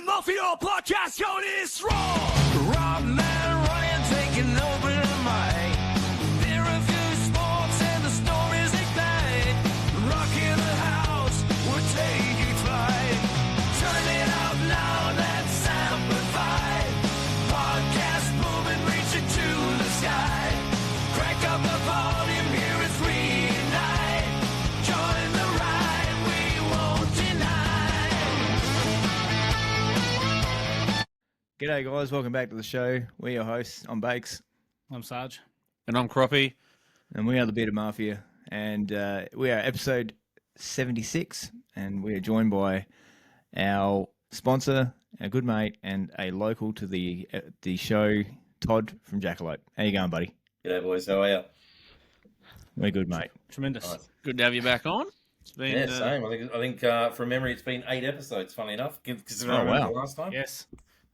Mafia Podcast, yo, this raw. Rob, man, Ryan taking over the mic. There are few sports and the stories ignite. Rocking the house, we're taking flight. Turn it up now, let's amplify. Podcast moving, reaching to the sky. Crank up the volume, here it's reunite. Join the ride, we won't deny. G'day guys, welcome back to the show. We're your hosts. I'm Bakes. I'm Sarge. And I'm Kroppy. And we are the Bearded Mafia. And we are episode 76. And we are joined by our sponsor, our good mate, and a local to the show, Todd from Jackalope. How you going, buddy? G'day, boys. How are you? We're good, mate. Tremendous. Nice. Good to have you back on. It's been, Yeah, same. I think from memory, it's been 8 episodes. Funny enough, because Oh, wow. last time. Yes.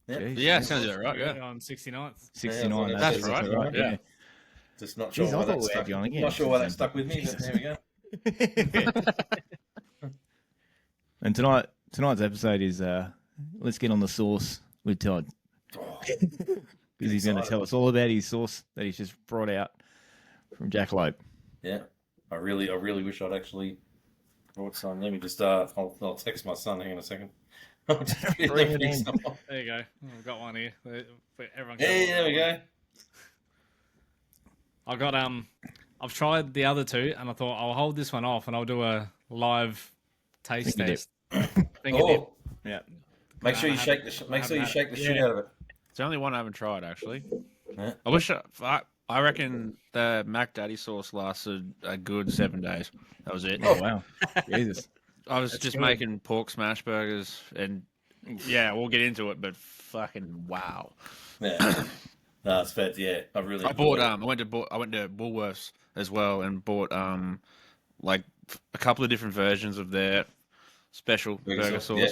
Yeah. Jeez. yeah, sounds about right, yeah. On 69th. 69. Yeah, that's right, Yeah. Just not sure Jeez, I why thought that we stuck. had you on again. Not sure why that stuck with me, Jesus. but there we go. And tonight's episode is let's get on the sauce with Todd. Oh, Because he's going to tell us all about his sauce that he's just brought out from Jackalope. yeah, I really wish I'd actually brought some. Let me just I'll text my son. Hang on a second. I'll just get Bring them it in. some. There you go. I've got one here. For everyone. Hey, there we go. I got I've tried the other two, and I thought I'll hold this one off, and I'll do a live taste Finger test. Finger dip. Oh, Yeah. make sure you I shake haven't- the make sure you I shake the haven't shit had it. out of it. It's the only one I haven't tried, actually. Yeah. I wish I reckon the Mac Daddy sauce lasted a good 7 days. That was it. Oh, wow. Jesus. I was just good. making pork smash burgers, and yeah, we'll get into it, but fucking wow. Yeah. No, it's fair. Yeah, I really. I bought I went to Woolworths as well and bought like a couple of different versions of their special burger sauce, yeah.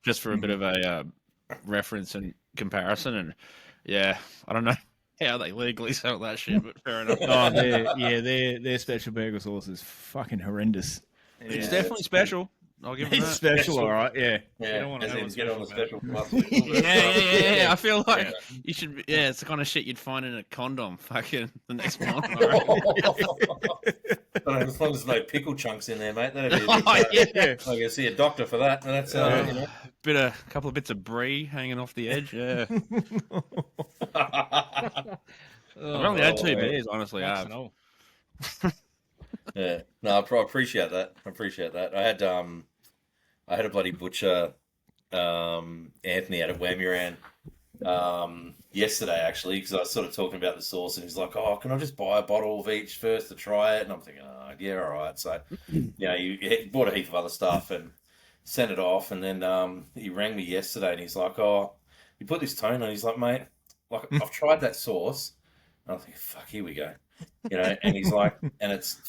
just for a bit of a reference and comparison. And yeah, I don't know how they legally sell that shit, but fair enough. Oh, their special burger sauce is fucking horrendous. It's Yeah, definitely it's special. I'll give them It's that. special, all right. Yeah. Yeah, don't wanna as know in what's get on the special special plus. Yeah. I feel like Yeah. you should. Yeah, it's the kind of shit you'd find in a condom. Fucking the next month. As long as no pickle chunks in there, mate. That'd be. Oh, yeah. I can see a doctor for that. And that's you know. Couple of bits of brie hanging off the edge. Yeah, I've only had 2 beers, honestly. I have. all. Yeah, no, I appreciate that. I appreciate that. I had a bloody butcher, Anthony out of Wamuran, yesterday actually, because I was sort of talking about the sauce, and he's like, "Oh, can I just buy a bottle of each first to try it?" And I'm thinking, "Oh, yeah, all right." So, he bought a heap of other stuff and sent it off, and then he rang me yesterday, and he's like, "Oh, you put this tone on." He's like, "Mate, like I've tried that sauce," and I'm thinking, "Fuck, here we go," And he's like, "And it's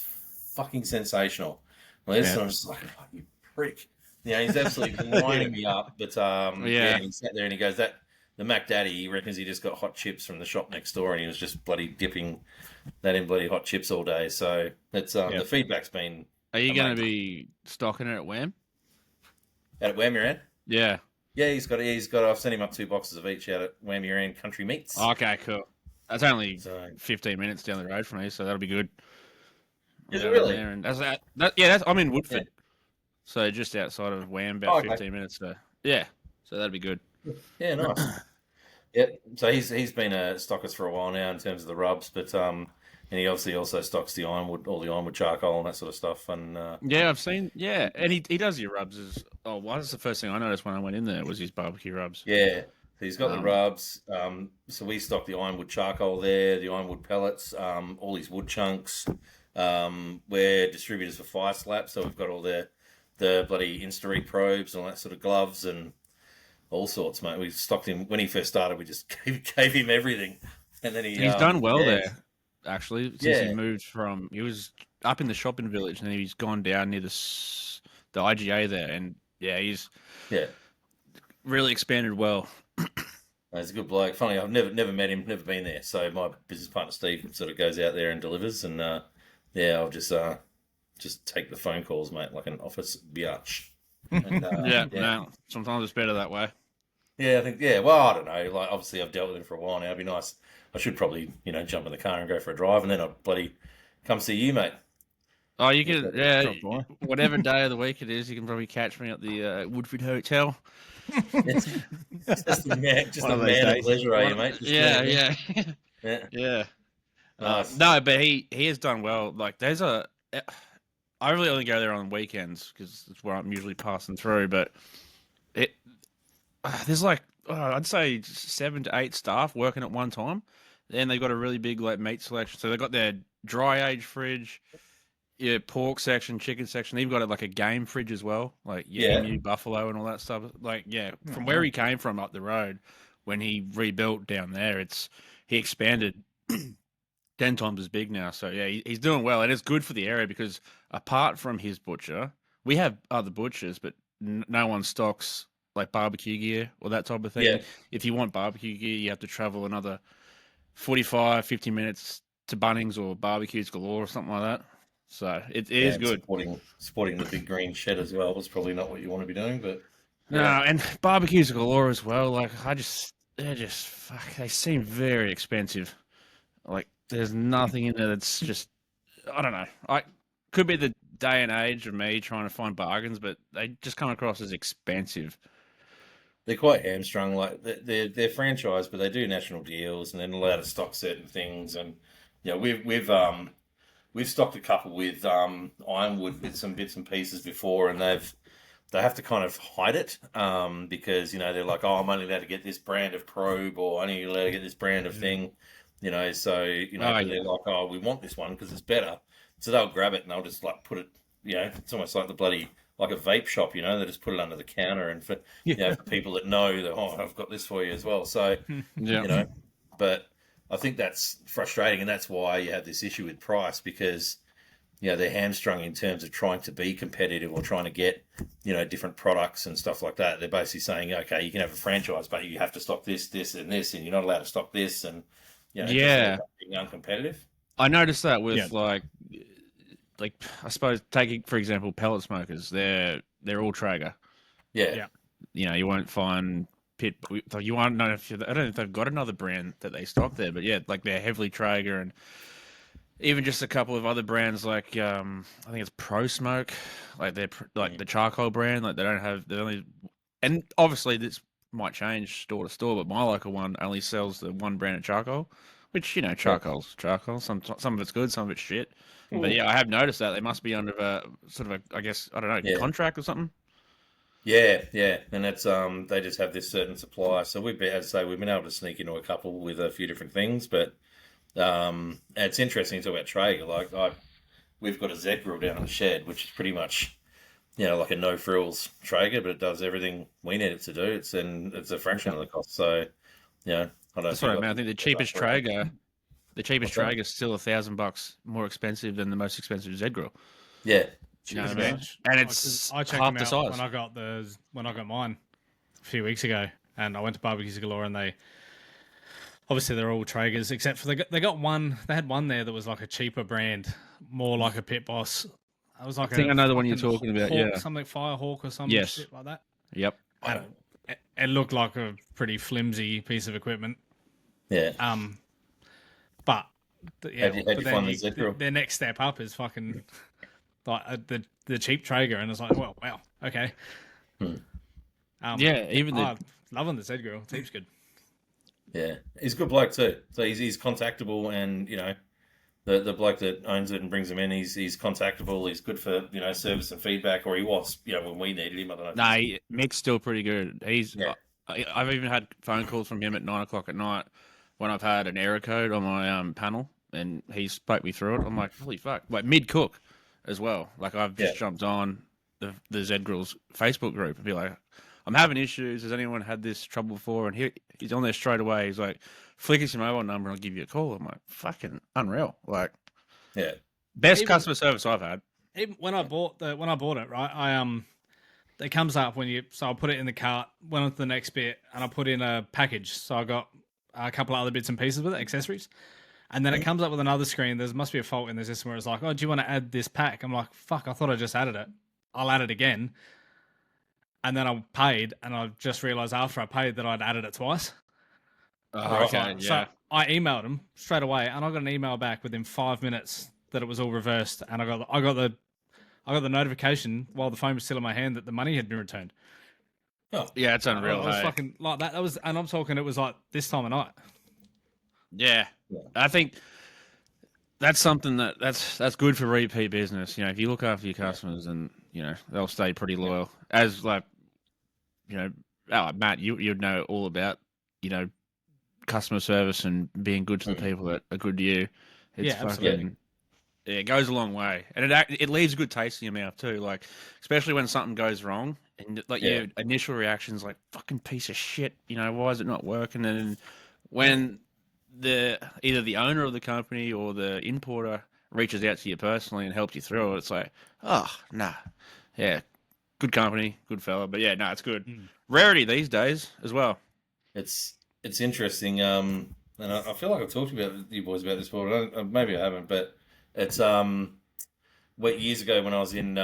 fucking sensational." Well, this I'm just like, "Oh, you prick." He's absolutely winding me up. But Yeah. he sat there and he goes, "That the Mac Daddy, he reckons he just got hot chips from the shop next door, and he was just bloody dipping that in bloody hot chips all day." So it's the feedback's been. Are you going to amazing. be stocking it at Wham? Out at Wamuran? Yeah. Yeah, he's got. I've sent him up 2 boxes of each out at Wamuran Country Meats. Okay, cool. That's only So 15 minutes down the road from me, so that'll be good. is Yeah, it really? there, and I'm in Woodford, so just outside of Wham, about 15 minutes. So yeah, so that'd be good. Yeah, nice. Yeah, so he's been a stockist for a while now in terms of the rubs, but and he obviously also stocks the ironwood, all the ironwood charcoal and that sort of stuff. And Yeah, I've seen. Yeah, and he does your rubs as. Oh, well, that's the first thing I noticed when I went in there was his barbecue rubs. yeah, so he's got the rubs. So we stock the ironwood charcoal there, the ironwood pellets, all these wood chunks. We're distributors for Fire Slap, so we've got all the bloody Insta-Read probes and all that sort of gloves and all sorts, mate. We stocked him when he first started. We just gave him everything, and then He's done well yeah. there, actually, since Yeah. he moved from. He was up in the shopping village, and then he's gone down near the IGA there, and yeah, he's Yeah, really expanded well. he's a good bloke. Funny, I've never met him, never been there. So my business partner Steve sort of goes out there and delivers, and I'll just take the phone calls, mate, like an office biatch. And, Yeah, no, sometimes it's better that way. Yeah, I think, yeah, well, I don't know. Like, obviously, I've dealt with him for a while now. It'd be nice. I should probably, jump in the car and go for a drive, and then I'll bloody come see you, mate. Oh, you can, yeah, Drop by. whatever day of the week it is, you can probably catch me at the Woodford Hotel. It's just a man, One of those of days. pleasure, are you, mate? Just Yeah, yeah. yeah, Yeah. yeah. Nice. No, but he has done well. Like, I really only go there on weekends because it's where I'm usually passing through. But there's like I'd say 7 to 8 staff working at one time. Then they've got a really big like meat selection. So they've got their dry age fridge, yeah, pork section, chicken section. They've got like a game fridge as well, like emu, buffalo, and all that stuff. Like, yeah, from where he came from up the road, when he rebuilt down there, he expanded 10 times as big now. So yeah, he's doing well, and it's good for the area because apart from his butcher, we have other butchers, but no one stocks like barbecue gear or that type of thing. Yeah. If you want barbecue gear, you have to travel another 45, 50 minutes to Bunnings or Barbecues Galore or something like that. So it is good. Sporting the big green shed as well was probably not what you want to be doing, but No, and Barbecues Galore as well. Like they seem very expensive. Like there's nothing in there that's just, I don't know. Could be the day and age of me trying to find bargains, but they just come across as expensive. they're quite hamstrung. Like they're franchised, but they do national deals and then allowed to stock certain things. And we've stocked a couple with Ironwood with some bits and pieces before, and they have to kind of hide it because they're like, oh, I'm only allowed to get this brand of probe, or only allowed to get this brand of thing. They're like, oh, we want this one because it's better. So they'll grab it and they'll just like put it, it's almost like the bloody, like a vape shop, they just put it under the counter. And for, for people that know that, oh, I've got this for you as well. So, but I think that's frustrating. And that's why you have this issue with price because, they're hamstrung in terms of trying to be competitive or trying to get, different products and stuff like that. They're basically saying, okay, you can have a franchise, but you have to stock this, this, and this, and you're not allowed to stock this. And, just being uncompetitive. I noticed that with like I suppose taking for example pellet smokers, they're all Traeger. Yeah. You won't find Pit. You won't know I don't know if they've got another brand that they stock there, but like they're heavily Traeger, and even just a couple of other brands like I think it's Pro Smoke, like they're like the charcoal brand. Like they only, and obviously this might change store to store, but my local one only sells the one brand of charcoal. Which, charcoal's charcoal. Some of it's good, some of it's shit. But yeah, I have noticed that they must be under a sort of I guess, I don't know, contract or something. Yeah. And it's they just have this certain supply. So we've been able to sneak into a couple with a few different things. But it's interesting to talk about Traeger. Like we've got a Z grill down in the shed, which is pretty much like a no frills Traeger, but it does everything we need it to do. It's a fraction of the cost. So That's what I mean. I think the cheapest Traeger is still $1,000 more expensive than the most expensive Z grill. Yeah, You know what I mean? And it's I checked half them the out size. when I got mine a few weeks ago, and I went to Barbecues Galore, and they're all Traegers except for they got one. They had one there that was like a cheaper brand, more like a Pit Boss. I was like, I think I know the one you're talking about. Hawk, something Firehawk or something shit like that. Yep. It looked like a pretty flimsy piece of equipment. Yeah. But How'd you find the Z grill? Their next step up is fucking like the cheap Traeger, and it's like, well, wow, okay. Even loving the Z grill. It's heaps good. Yeah, he's a good bloke too. So he's contactable, and the bloke that owns it and brings him in, he's contactable. He's good for service and feedback, or he was when we needed him. I don't know. Mick's still pretty good. I've even had phone calls from him at 9:00 at night when I've had an error code on my panel, and he spoke me through it. I'm like, holy fuck! Like mid cook as well. Like I've just jumped on the Z Grill's Facebook group and be like, I'm having issues. Has anyone had this trouble before? And he's on there straight away. He's like, flick us your mobile number and I'll give you a call. I'm like, fucking unreal. Like, best customer service I've had. Even when I bought it, right? It comes up so I put it in the cart, went on to the next bit, and I put in a package. So I got a couple of other bits and pieces with it, accessories. And then it comes up with another screen. There must be a fault in the system where it's like, oh, do you want to add this pack? I'm like, fuck, I thought I just added it. I'll add it again. and then I paid, and I just realised after I paid that I'd added it twice. Oh, okay, So yeah. I emailed them straight away, and I got an email back within 5 minutes that it was all reversed, and I got the notification while the phone was still in my hand that the money had been returned. Yeah, it's unreal. I was hey? fucking like that. That was, and I'm talking. It was like this time of night. Yeah. I think that's something that's good for repeat business. You know, if you look after your customers, and you know they'll stay pretty loyal. As like, you know, Matt, you'd know all about, you know, customer service and being good to the people that are good to you. It's Yeah, absolutely. fucking, yeah, it goes a long way, and it leaves a good taste in your mouth too. Like, especially when something goes wrong, and like your initial reaction's like, "Fucking piece of shit," you know, why is it not working? And when either the owner of the company or the importer reaches out to you personally and helps you through it, it's like, oh nah, yeah, good company, good fella, but yeah, no, it's good. Rarity these days as well. It's interesting, and I feel like I've talked about you boys about this before. But maybe I haven't, but it's years ago when I was in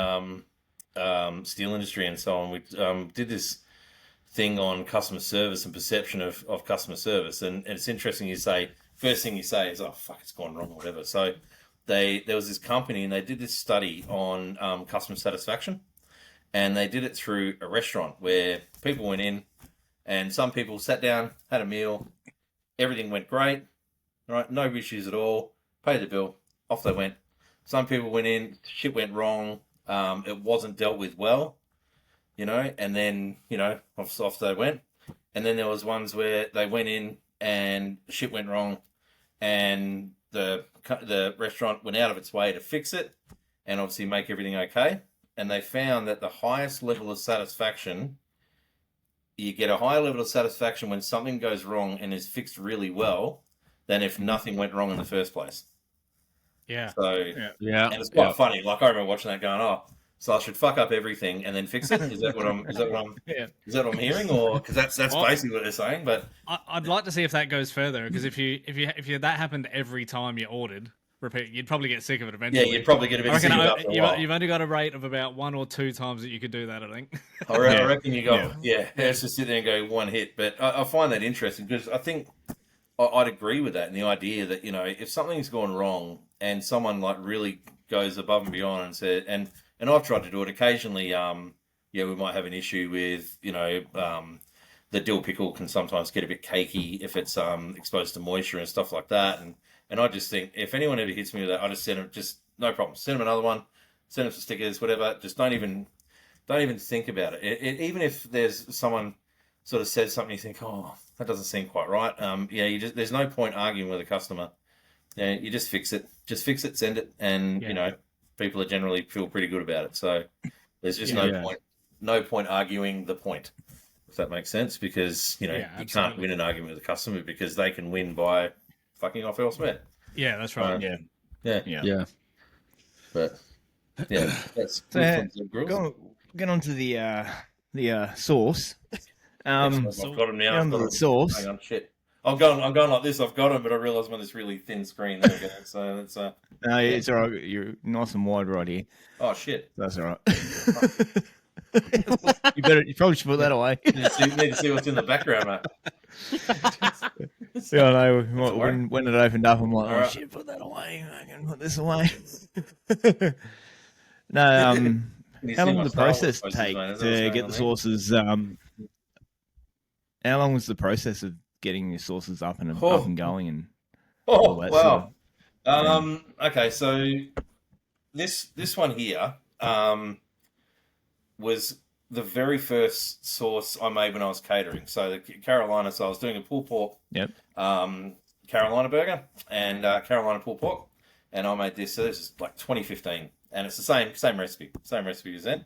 steel industry and so on, we did this thing on customer service and perception of customer service, and it's interesting. First thing you say is, "Oh fuck, it's gone wrong" or whatever. So there was this company and they did this study on customer satisfaction, and they did it through a restaurant where people went in. And some people sat down, had a meal, everything went great, right? No issues at all. Paid the bill, off they went. Some people went in, shit went wrong. It wasn't dealt with well, you know, and then, you know, off they went. And then there was ones where they went in and shit went wrong, and the restaurant went out of its way to fix it and obviously make everything okay. And they found that the highest level of satisfaction, you get a higher level of satisfaction when something goes wrong and is fixed really well than if nothing went wrong in the first place. Yeah. So, Yeah, and it's quite funny. Like, I remember watching that going, "Oh, so I should fuck up everything and then fix it." Is that what I'm hearing? Or because that's basically what they're saying. But I'd like to see if that goes further, because if that happened every time you ordered, you'd probably get sick of it eventually. yeah, you'd probably get a bit sick of it after a while. You've only got a rate of about 1 or 2 times that you could do that, I think. I reckon you go, let's just sit there and go one hit. But I find that interesting because I think I'd agree with that, and the idea that, you know, if something's gone wrong and someone like really goes above and beyond and said, and I've tried to do it occasionally. We might have an issue with, you know, the dill pickle can sometimes get a bit cakey if it's exposed to moisture and stuff like that, and I just think if anyone ever hits me with that, I just send them, just no problem. Send them another one, send them some stickers, whatever. Just don't even think about it. Even if there's someone sort of says something, you think, "Oh, that doesn't seem quite right." There's no point arguing with a customer. Yeah, you just fix it. Just fix it, send it, and you know, people are generally feel pretty good about it. So there's just no point arguing the point, if that makes sense, because you know you can't win an argument with a customer because they can win by fucking off elsewhere. Yeah, that's right. Yeah. But yeah, that's So, get on to the sauce. I've got them now. The sauce. Hang on, shit. I'm going like this. I've got them, but I realise I'm on this really thin screen. There we go. So it's No, it's all right. You're nice and wide right here. Oh shit. That's all right. You probably should put that away. Need to see what's in the background, mate. Yeah, I know. When it opened up, I'm like, All right. shit, put that away. I can put this away. No, how long did the process take to get the sauces? How long was the process of getting your sauces up and going? And all that wow. sort of Okay, so this one here was the very first sauce I made when I was catering. So the Carolina, so I was doing a pulled pork, Carolina burger and Carolina pulled pork, and I made this. So this is like 2015, and it's the same recipe as then.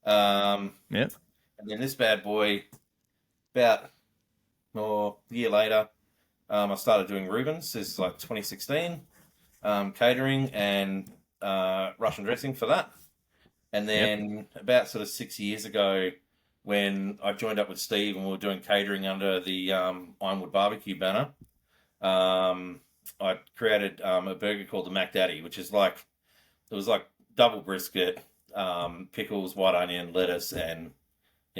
And then this bad boy, about a year later, I started doing Reubens. This is like 2016, catering and Russian dressing for that. And then about sort of 6 years ago, when I joined up with Steve and we were doing catering under the Ironwood Barbecue banner, I created a burger called the Mac Daddy, which is like, it was like double brisket, pickles, white onion, lettuce, and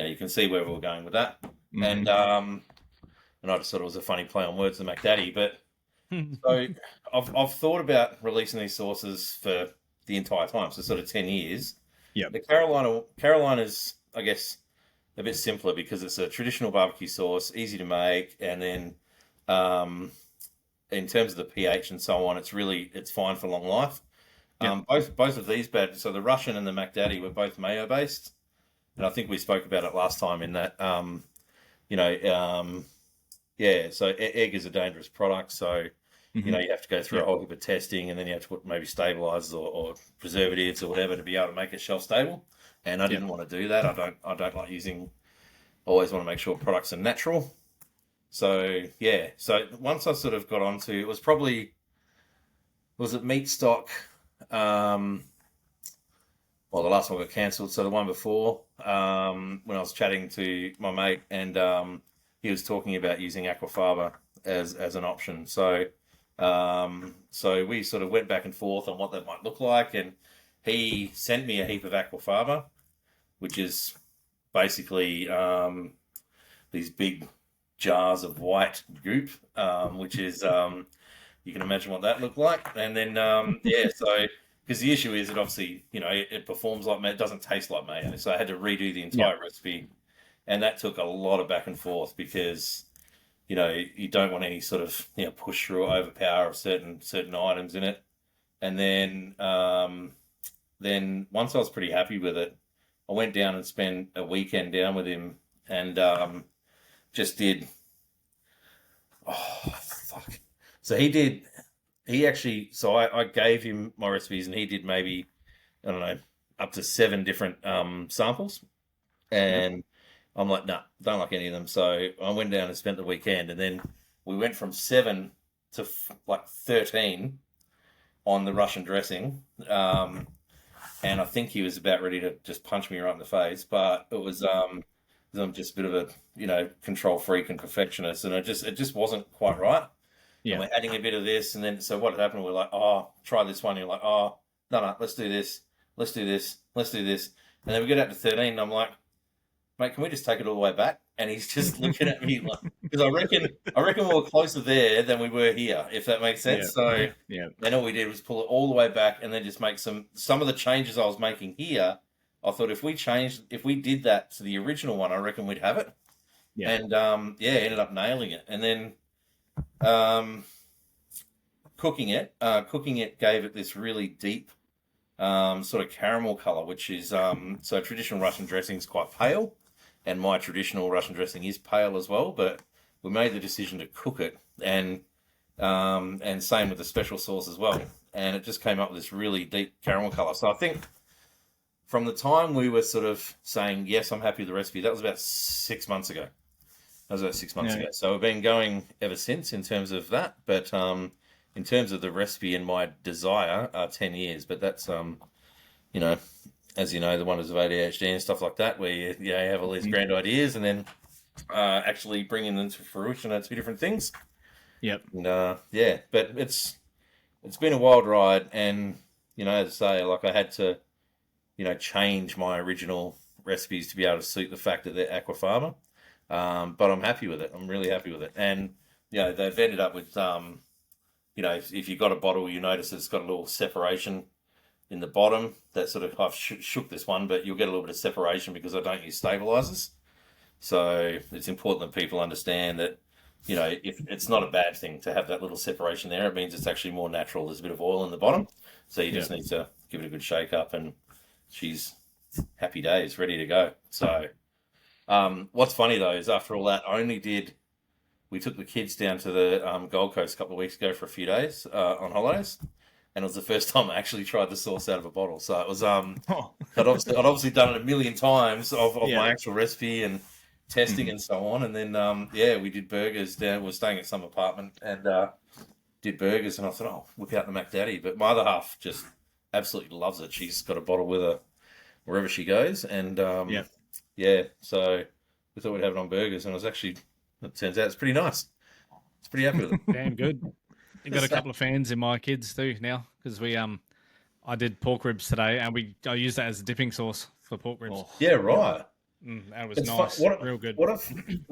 you can see where we were going with that. Mhm. And I just thought it was a funny play on words, the McDaddy. But so I've thought about releasing these sauces for the entire time, so sort of 10 years. Yep. The Carolina's, I guess, a bit simpler because it's a traditional barbecue sauce, easy to make, and then in terms of the pH and so on, it's fine for long life. Yep. Both of these so the Russian and the McDaddy were both mayo based, and I think we spoke about it last time in that so egg is a dangerous product, so you have to go through a whole heap of testing, and then you have to put maybe stabilizers or preservatives or whatever to be able to make it shelf stable. And I didn't want to do that. I don't like using. I always want to make sure products are natural. So so once I sort of got onto it, was it meat stock? The last one got cancelled. So the one before, when I was chatting to my mate, and he was talking about using aquafaba as an option. So we sort of went back and forth on what that might look like, and he sent me a heap of aquafaba, which is basically these big jars of white goop, which is you can imagine what that looked like. And then so because the issue is that obviously it performs like mayo, it doesn't taste like mayo, so I had to redo the entire recipe, and that took a lot of back and forth because you don't want any sort of push through or overpower of certain items in it. And then once I was pretty happy with it, I went down and spent a weekend down with him, and just did. Oh fuck! So I gave him my recipes, and he did maybe, I don't know, up to 7 different samples, and I'm like, nah, don't like any of them. So I went down and spent the weekend, and then we went from 7 to 13 on the Russian dressing. And I think he was about ready to just punch me right in the face, but it was I'm just a bit of a control freak and perfectionist, and it just wasn't quite right. Yeah, and we're adding a bit of this, and then so what had happened? We're like, oh, try this one. And you're like, oh, no, let's do this, and then we get out to 13, and I'm like, mate, can we just take it all the way back? And he's just looking at me like, because I reckon we were closer there than we were here, if that makes sense. So then all we did was pull it all the way back, and then just make some of the changes I was making here. I thought if we did that to the original one, I reckon we'd have it. Yeah. And ended up nailing it. And then cooking it gave it this really deep sort of caramel color, which is so traditional Russian dressing is quite pale. And my traditional Russian dressing is pale as well, but we made the decision to cook it, and same with the special sauce as well. And it just came up with this really deep caramel color. So I think from the time we were sort of saying, yes, I'm happy with the recipe, that was about 6 months ago. Ago. So we've been going ever since in terms of that. But in terms of the recipe and my desire, 10 years. But that's, as you know, the wonders of ADHD and stuff like that, where you have all these grand ideas and then actually bringing them to fruition are 2 different things. Yep. And but it's been a wild ride, and as I say, like I had to, change my original recipes to be able to suit the fact that they're aquafaba. But I'm happy with it. I'm really happy with it, and they've ended up with if you've got a bottle, you notice it's got a little separation in the bottom. That sort of, I've shook this one, but you'll get a little bit of separation because I don't use stabilizers. So it's important that people understand that, if it's not a bad thing to have that little separation there, it means it's actually more natural. There's a bit of oil in the bottom. So you just need to give it a good shake up, and she's happy days, ready to go. So what's funny though is after all that, we took the kids down to the Gold Coast a couple of weeks ago for a few days on holidays. And it was the first time I actually tried the sauce out of a bottle. So it was, I'd obviously done it a million times of my actual recipe and testing and so on. And then, we did burgers down. We were staying at some apartment and did burgers. And I thought, oh, whip out the McDaddy. But my other half just absolutely loves it. She's got a bottle with her wherever she goes. And, so we thought we'd have it on burgers. And it turns out it's pretty nice. It's pretty happy with it. Damn good. You've got a couple of fans in my kids too now, because I did pork ribs today, and I used that as a dipping sauce for pork ribs. Yeah, right. That was It's nice. Real good. What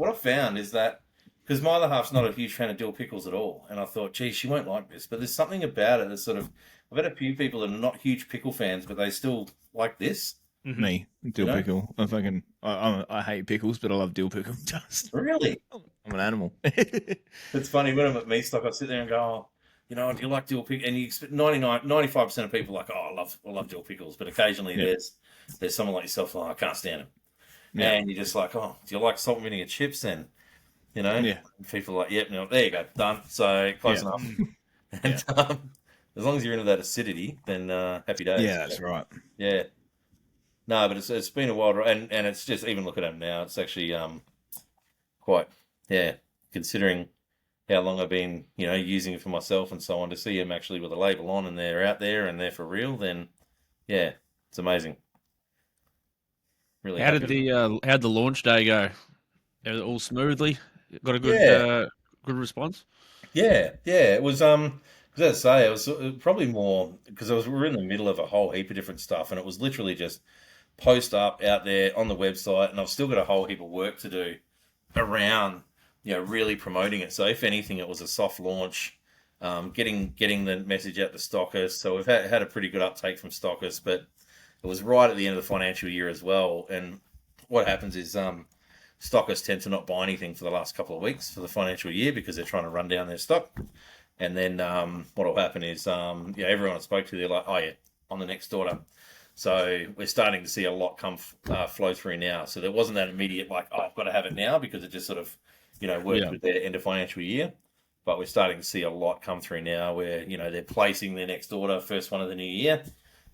I've found is that, because my other half's not a huge fan of dill pickles at all, and I thought, gee, she won't like this. But there's something about it that sort of, I've had a few people that are not huge pickle fans, but they still like this. Me, dill You know? pickle. I hate pickles, but I love dill pickle. Just Really? I'm an animal. It's funny, when I'm at meat stock, I sit there and go, oh, you know, do you like dill pickles? And you expect 95% of people are like, oh, I love dill pickles. But occasionally there's someone like yourself, like, I can't stand them. Yeah. And you're just like, oh, do you like salt and vinegar chips then? You know? Yeah. People are like, yep, no, there you go, done. So close enough. And as long as you're into that acidity, then happy days. Yeah, that's right. Yeah. No, but it's been a while, and it's just, even look at them now, it's actually quite, considering how long I've been, you know, using it for myself and so on, to see them actually with a label on and they're out there and they're for real, then it's amazing. Really. How'd the launch day go? All smoothly? Got a good good response? Yeah, it was. As I say, it was probably more because we're in the middle of a whole heap of different stuff, and it was literally just post up out there on the website, and I've still got a whole heap of work to do around, you know, really promoting it. So if anything, it was a soft launch, getting the message out to stockists. So we've had a pretty good uptake from stockists, but it was right at the end of the financial year as well. And what happens is stockists tend to not buy anything for the last couple of weeks for the financial year because they're trying to run down their stock. And then what will happen is, everyone I spoke to, they're like, oh, yeah, on the next order. So we're starting to see a lot come flow through now. So there wasn't that immediate, like, oh, I've got to have it now, because it just sort of, you know, worked with their end of financial year. But we're starting to see a lot come through now where, you know, they're placing their next order, first one of the new year,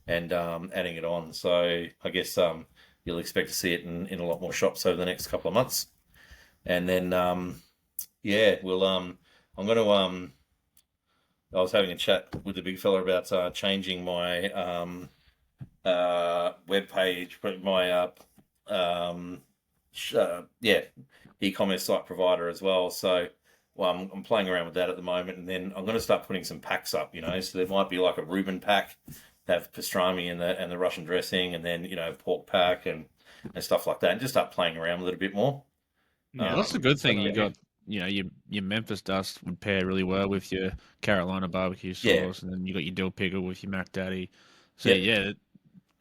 and adding it on. So I guess you'll expect to see it in a lot more shops over the next couple of months. And then, I'm going to... I was having a chat with the big fella about changing my web page, my e-commerce site provider as well. So I'm playing around with that at the moment, and then I'm going to start putting some packs up. You know, so there might be like a Reuben pack, have pastrami and the Russian dressing, and then, you know, pork pack and stuff like that, and just start playing around with it a bit more. Yeah, that's a good thing. You got, you know, your Memphis dust would pair really well with your Carolina barbecue sauce, and then you got your dill pickle with your Mac Daddy. So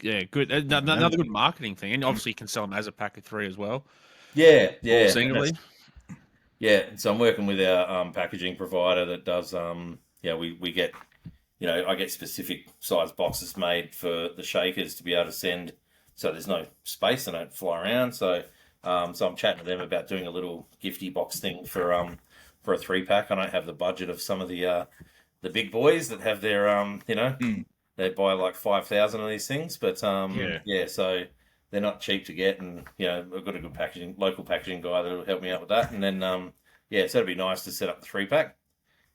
good. Another good marketing thing, and obviously you can sell them as a pack of 3 as well. Yeah. Or singly. Yeah. So I'm working with our packaging provider that does. We get, you know, I get specific size boxes made for the shakers to be able to send. So there's no space; they don't fly around. So I'm chatting to them about doing a little gifty box thing for a 3-pack. I don't have the budget of some of the big boys that have their they buy like 5,000 of these things, but so they're not cheap to get, and, you know, I've got a good local packaging guy that'll help me out with that. And then so it'd be nice to set up the 3-pack,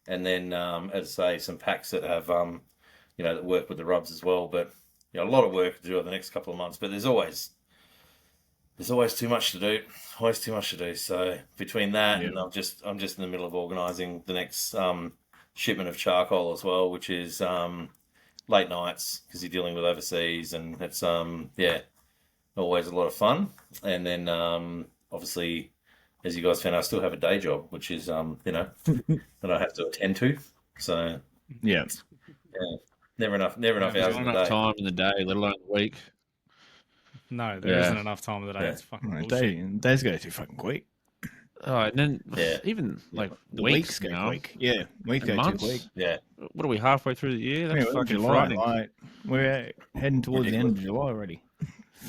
and then as I say, some packs that have that work with the rubs as well. But, you know, a lot of work to do over the next couple of months, but there's always too much to do. Always too much to do. So between that and I'm just in the middle of organising the next shipment of charcoal as well, which is late nights because you're dealing with overseas, and it's always a lot of fun. And then obviously, as you guys found, I still have a day job, which is that I have to attend to. So never enough hours in the day. Time in the day, let alone the week. No, there isn't enough time of the day. It's fucking bullshit. Days go too fucking quick. Oh, and then even like The weeks go now. quick. Yeah, weeks And go months? too quick. Yeah. What are we, halfway through the year? That's Yeah, fucking July, frightening. like, we're heading towards the end of July already.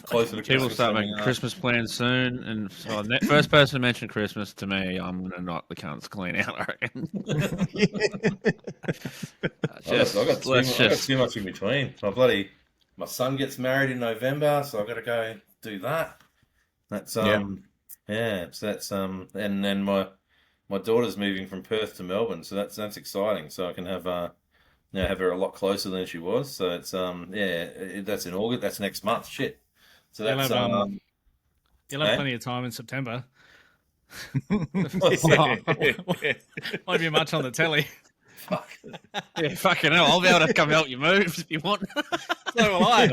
Closer to People Christmas start than, making Christmas plans soon, and so first person to mention Christmas to me, I'm gonna knock the cunts clean out. I reckon. I got too much in between. My son gets married in November, so I've got to go do that. That's So that's and then my daughter's moving from Perth to Melbourne, so that's exciting. So I can have have her a lot closer than she was. So it's that's in August. That's next month. Shit. So that's you'll have plenty of time in September. Won't be much on the telly. fuck. Yeah, fucking hell, I'll be able to come help you move if you want. So will I.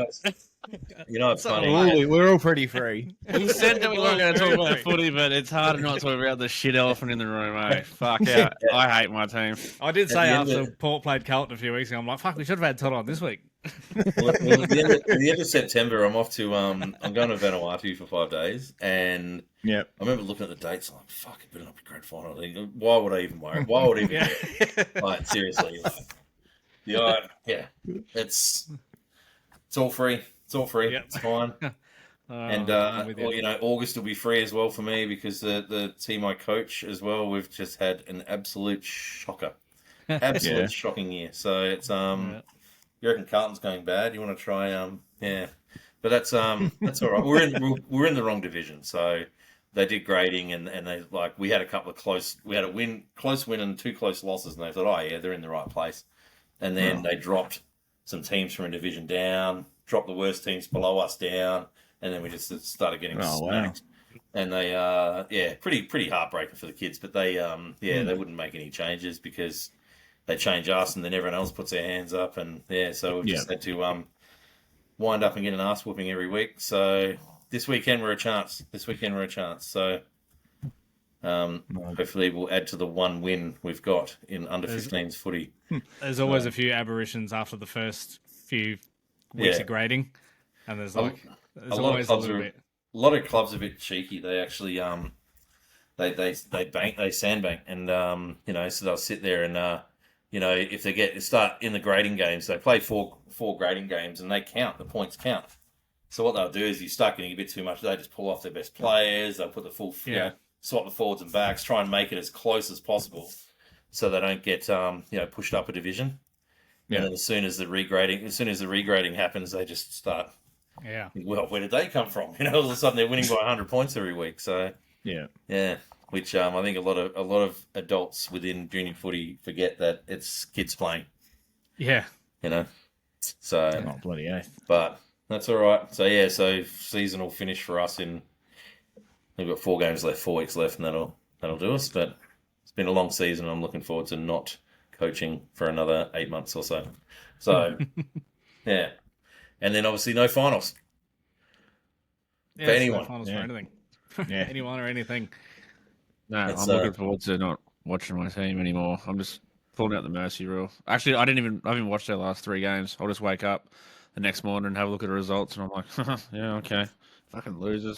You know, it's funny. We're all pretty free. We said that we weren't going to talk about footy, but it's hard not to talk about the shit elephant in the room, eh? Fuck out. I hate my team. I did say At the end after Port played Carlton a few weeks ago, I'm like, fuck, we should have had Todd on this week. Well, at the end of September, I'm off to I'm going to Vanuatu for 5 days, and Yep. I remember looking at the dates. I'm like, fuck, it better not be grand final. Why would I even worry? Why would I even? Like, seriously, like, yeah, it's all free. It's all free. Yep. It's fine. And I'm with you. well, you know, August will be free as well for me because the team I coach as well. We've just had an absolute shocker, absolute shocking year. So it's You reckon Carlton's going bad? You want to try? Yeah, but that's all right. We're in the wrong division, so they did grading and they we had a couple of close win and 2 close losses, and they thought, oh yeah, they're in the right place, and then they dropped some teams from a division down, dropped the worst teams below us down, and then we just started getting smacked. Wow. And they pretty heartbreaking for the kids, but they they wouldn't make any changes because they change us, and then everyone else puts their hands up, and so we've just had to wind up and get an ass whooping every week. So this weekend we're a chance. So hopefully we'll add to the 1 win we've got in under 15s footy. There's always a few aberrations after the first few weeks of grading, and there's always a little bit. A lot of clubs are a bit cheeky. They actually they sandbank, and so they'll sit there and if they start in the grading games, they play four grading games and they count, the points count. So what they'll do is you start getting a bit too much, they just pull off their best players, they'll put the full, swap the forwards and backs, try and make it as close as possible so they don't get, pushed up a division. Yeah. And then as soon as the regrading happens, they just start, well, where did they come from? All of a sudden they're winning by 100 points every week. So, yeah. Which I think a lot of adults within junior footy forget that it's kids playing. Yeah. So Oh, bloody oath. But that's all right. So so season will finish for us we've got 4 games left, 4 weeks left, and that'll do us. But it's been a long season. I'm looking forward to not coaching for another 8 months or so. So yeah, and then obviously no finals for anyone. No finals for anything. Yeah. Anyone or anything. No, I'm looking forward to not watching my team anymore. I'm just pulling out the mercy rule. Actually, I haven't watched their last 3 games. I'll just wake up the next morning and have a look at the results, and I'm like, yeah, okay, fucking losers.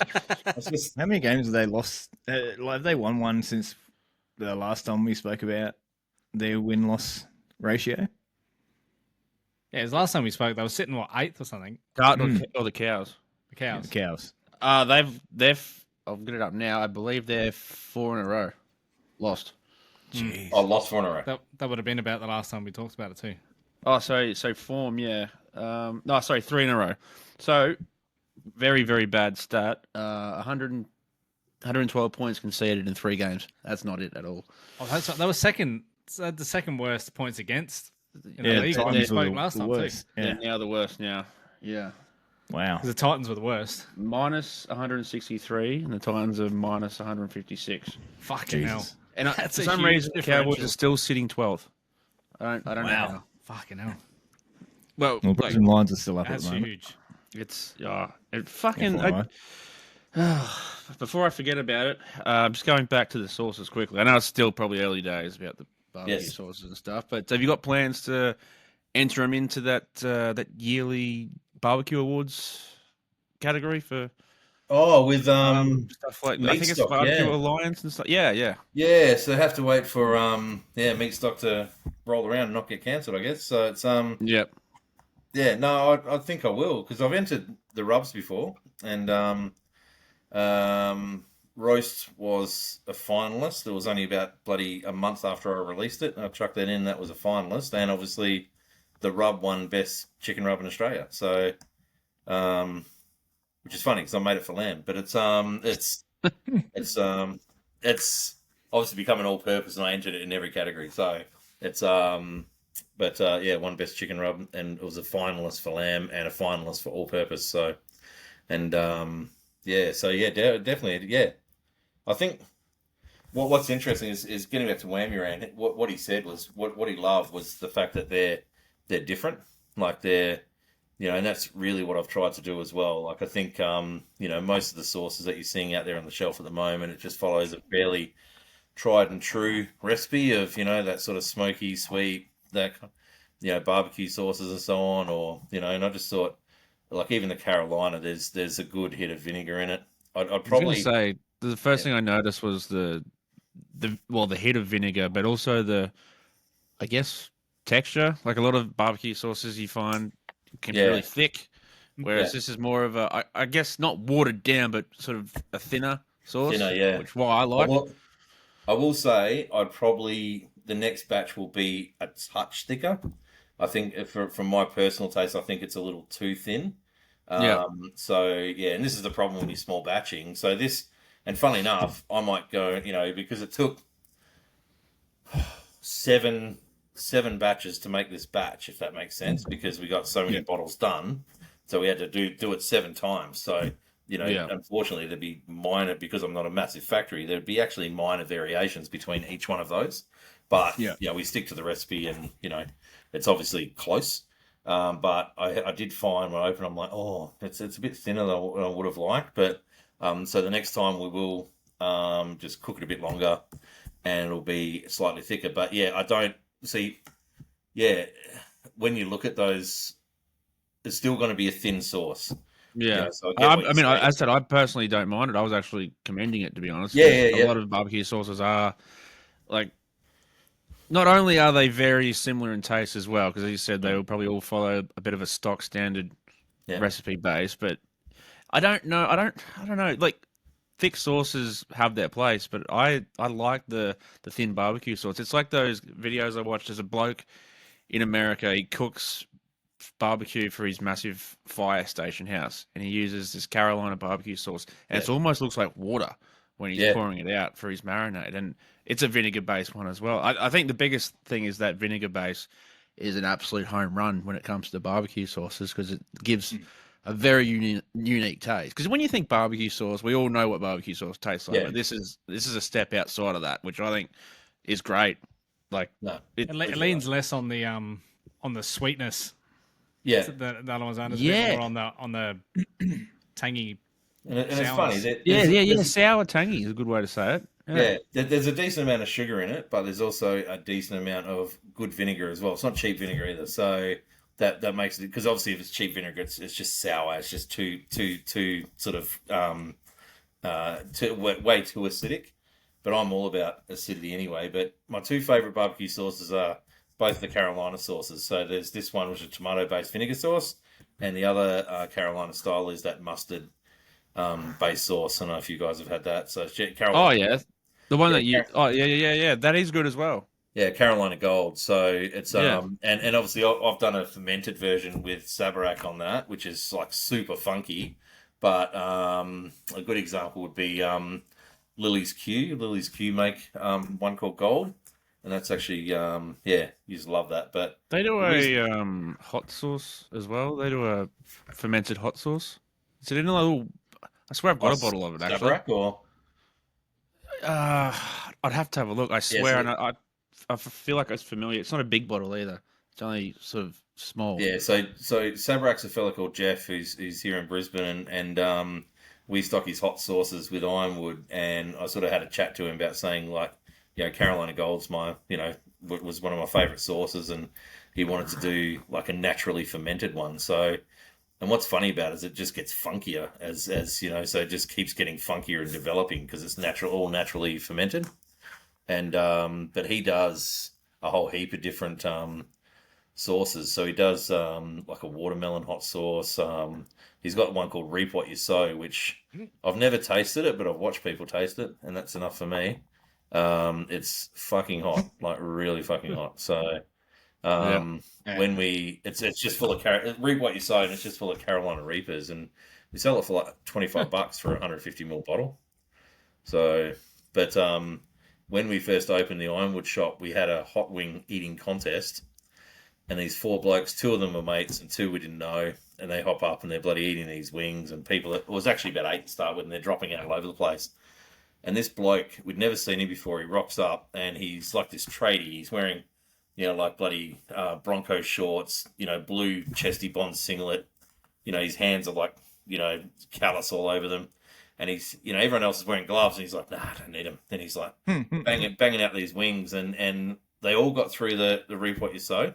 How many games have they lost? Have they won one since the last time we spoke about their win-loss ratio? Yeah, it was last time we spoke. They were sitting 8th or something. Carlton or the Cows? The Cows. The Cows. They've I'll get it up now. I believe they're 4 in a row lost. Jeez. Oh, lost 4 in a row. That would have been about the last time we talked about it too. Oh, so form, yeah. 3 in a row. So very, very bad stat. 112 points conceded in 3 games. That's not it at all. Oh, that was second. The second worst points against in the league. Titans When we were spoke the last time worst. too. Yeah. They're now the worst now. Yeah. Wow. The Titans were the worst. Minus 163, and the Titans are minus 156. Fucking hell. Jesus. And That's for a some huge reason, the Cowboys differential. are still sitting 12th. I don't know how. Fucking hell. Well, Well, Brisbane Lions are still up at That's the moment. huge. it's it fucking. FYI. Before I forget about it, just going back to the sources quickly. I know it's still probably early days about the barbecue sources and stuff, but have you got plans to enter them into that yearly barbecue awards category for? Oh, with Stuff like I think it's Stock, Barbecue yeah. Alliance and stuff. Yeah. Yeah, so they have to wait for meat stock to roll around and not get cancelled, I guess. So it's Yep. yeah, no, I think I will because I've entered the rubs before, and roast was a finalist. It was only about bloody a month after I released it. I chucked that in. That was a finalist, and obviously the rub won best chicken rub in Australia. So which is funny because I made it for lamb, but it's obviously become an all-purpose, and I entered it in every category. So it's won best chicken rub, and it was a finalist for lamb and a finalist for all-purpose. So, and definitely, yeah. I think what's interesting is getting back to Whammy. What he said was what he loved was the fact that they're different, like they're and that's really what I've tried to do as well. Like I think, most of the sauces that you're seeing out there on the shelf at the moment, it just follows a fairly tried and true recipe of, that sort of smoky, sweet, that, barbecue sauces and so on, or, and I just thought, like even the Carolina, there's a good hit of vinegar in it. I'd I was probably, gonna say the first yeah, thing I noticed was the hit of vinegar, but also I guess texture. Like a lot of barbecue sauces you find can be yeah, really thick, yeah, whereas this is more of I guess not watered down, but sort of a thinner sauce, yeah. which what I I like. will, I will say the next batch will be a touch thicker. I think from my personal taste, I think it's a little too thin. Yeah, So yeah, and this is the problem when you're small batching. So this, and funnily enough, I might go, because it took seven batches to make this batch, if that makes sense, because we got so many yeah, bottles done, so we had to do it 7 times. So yeah, unfortunately, there'd be minor, because I'm not a massive factory. There'd be actually minor variations between each one of those, but yeah. we stick to the recipe, and it's obviously close. But I did find when I opened, I'm like, oh, it's a bit thinner than I would have liked. But so the next time we will just cook it a bit longer, and it'll be slightly thicker. But yeah, I don't see. Yeah, when you look at those, it's still going to be a thin sauce. Yeah. So I get what I you're mean, saying. as I said, I personally don't mind it. I was actually commending it, to be honest, Yeah, because yeah, a yeah, lot of barbecue sauces are like, not only are they very similar in taste as well, because as you said, they will probably all follow a bit of a stock standard yeah, recipe base, but I don't know. I don't know. Like thick sauces have their place, but I like the thin barbecue sauce. It's like those videos I watched. As a bloke in America, he cooks barbecue for his massive fire station house, and he uses this Carolina barbecue sauce, and yeah, it almost looks like water when he's yeah, pouring it out for his marinade, and it's a vinegar based one as well. I think the biggest thing is that vinegar base is an absolute home run when it comes to barbecue sauces because it gives a very unique taste. Because when you think barbecue sauce, we all know what barbecue sauce tastes like, yeah. but this is a step outside of that, which I think is great. Like No, it, It appreciate that. leans less on the sweetness. Yeah, The other one's a bit yeah, more on the tangy and it's funny sourness. that yeah. Sour tangy is a good way to say it. Yeah. there's a decent amount of sugar in it, but there's also a decent amount of good vinegar as well. It's not cheap vinegar either, so that makes it, because obviously if it's cheap vinegar, it's just sour. It's just too sort of way too acidic. But I'm all about acidity anyway. But my two favorite barbecue sauces are both the Carolina sauces. So there's this one, which is a tomato-based vinegar sauce, and the other Carolina style is that mustard based sauce. I don't know if you guys have had that. So it's Oh Carolina, yeah, the one yeah, that you. Oh yeah. That is good as well. yeah, Carolina Gold. So it's Yeah. and obviously I've done a fermented version with Sabarak on that, which is like super funky. But a good example would be Lily's Q. Lily's Q make one called Gold, and that's actually yeah, you just love that. But They do the reason, a hot sauce as well. They do a fermented hot sauce. Is it in a little? I swear I've got a bottle of it actually. Sabarak or Uh, I'd have to have a look. I yeah, swear, and I feel like it's familiar. It's not a big bottle either. It's only sort of small. so Sabarak's a fella called Jeff who's here in Brisbane, and we stock his hot sauces with Ironwood, and I sort of had a chat to him about saying like, Carolina Gold's my, was one of my favourite sauces, and he wanted to do like a naturally fermented one. So, and what's funny about it is it just gets funkier as so it just keeps getting funkier and developing because it's all naturally fermented. And but he does a whole heap of different sauces. So he does like a watermelon hot sauce. He's got one called Reap What You Sow, which I've never tasted it, but I've watched people taste it, and that's enough for me. It's fucking hot, like really fucking hot. So Yeah. it's just full of Reap What You Sow, and it's just full of Carolina Reapers, and we sell it for like $25 for a 150 ml bottle. So, but when we first opened the Ironwood shop, we had a hot wing eating contest, and these four blokes, two of them were mates and two we didn't know, and they hop up and they're bloody eating these wings, and it was actually about 8 to start with, and they're dropping out all over the place. And this bloke, we'd never seen him before, he rocks up and he's like this tradie. He's wearing like bloody Bronco shorts, blue chesty bond singlet. His hands are like, callus all over them. And he's, everyone else is wearing gloves, and he's like, nah, I don't need them. Then he's like banging out these wings, and they all got through the reap what you sow.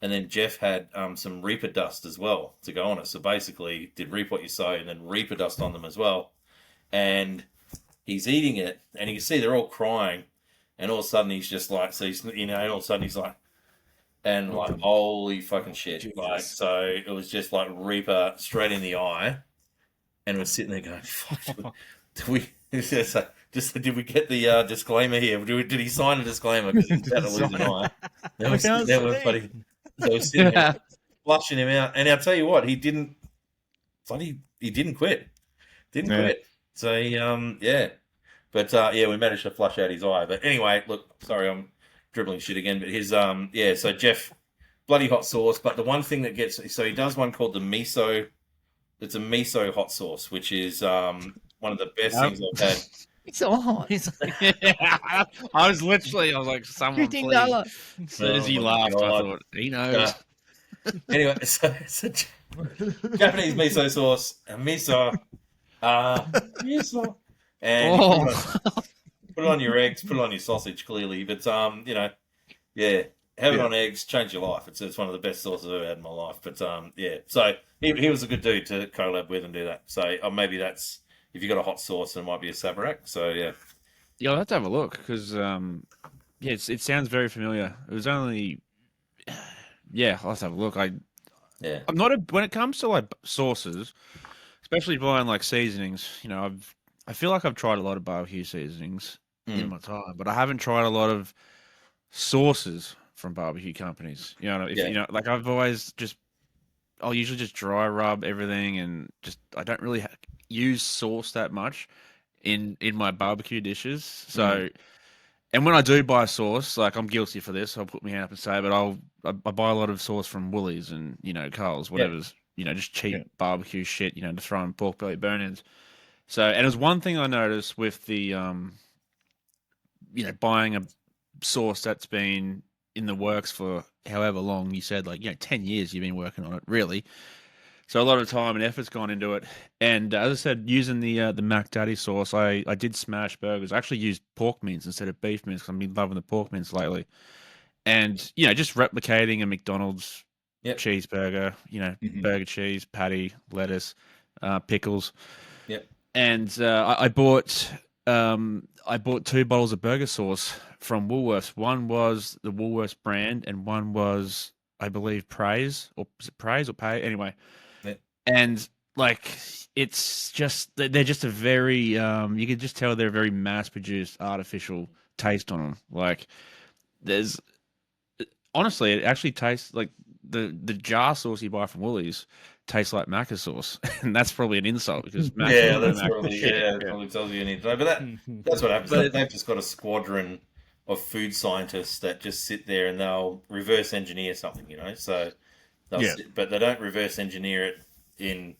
And then Jeff had some reaper dust as well to go on it. So basically, did reap what you sow, and then reaper dust on them as well. And he's eating it, and you can see they're all crying. And all of a sudden, he's just like, so he's, and all of a sudden he's like, and like, holy fucking shit! Jesus. Like, so it was just like reaper straight in the eye. And we're sitting there going, "Fuck, did we get the disclaimer here? Did he sign a disclaimer because he's about to lose an eye?" They were sitting there flushing him out, and I'll tell you what, he didn't. Funny, he didn't quit. Quit. So he, but we managed to flush out his eye. But anyway, look, sorry, I'm dribbling shit again. But his, so Jeff, bloody hot sauce. But the one thing that gets, so he does one called the miso. It's a miso hot sauce, which is one of the best things I've had. It's so hot. I was like, someone please. As soon as he laughed, I thought, he knows. Anyway, so it's a Japanese miso sauce, miso, and put it on your eggs, put it on your sausage, clearly. But have it on eggs, change your life. It's one of the best sauces I've ever had in my life. But so he was a good dude to collab with and do that. So maybe that's, if you got a hot sauce, it might be a Sabarac. So yeah, I'll have to have a look because it sounds very familiar. It was only I'll have to have a look. I'm not when it comes to like sauces, especially buying like seasonings. I feel like I've tried a lot of barbecue seasonings in my time, but I haven't tried a lot of sauces from barbecue companies. Like I've always I'll usually just dry rub everything, and just I don't really use sauce that much in my barbecue dishes. So, and when I do buy sauce, like I'm guilty for this, I'll put my hand up and say, but I buy a lot of sauce from Woolies and Carl's, whatever's just cheap barbecue shit, to throw in pork belly burn-ins. So, and it was one thing I noticed with the buying a sauce that's been in the works for however long. You said 10 years you've been working on it, really. So a lot of time and effort's gone into it. And as I said, using the Mac Daddy sauce, I did smash burgers. I actually used pork mince instead of beef mince because I've been loving the pork mince lately. And just replicating a McDonald's cheeseburger, burger cheese, patty, lettuce, pickles. Yep. And I bought 2 bottles of burger sauce from Woolworths. One was the Woolworths brand, and one was, I believe, Praise, or is it Praise or Pay? Anyway, and it's just, they're just a very you can just tell they're a very mass-produced artificial taste on them. Like, there's honestly, it actually tastes like the jar sauce you buy from Woolies tastes like Macca sauce, and that's probably an insult because that's probably probably tells you you need to know. But that's what happens. They've just got a squadron of food scientists that just sit there and they'll reverse engineer something, So but they don't reverse engineer it in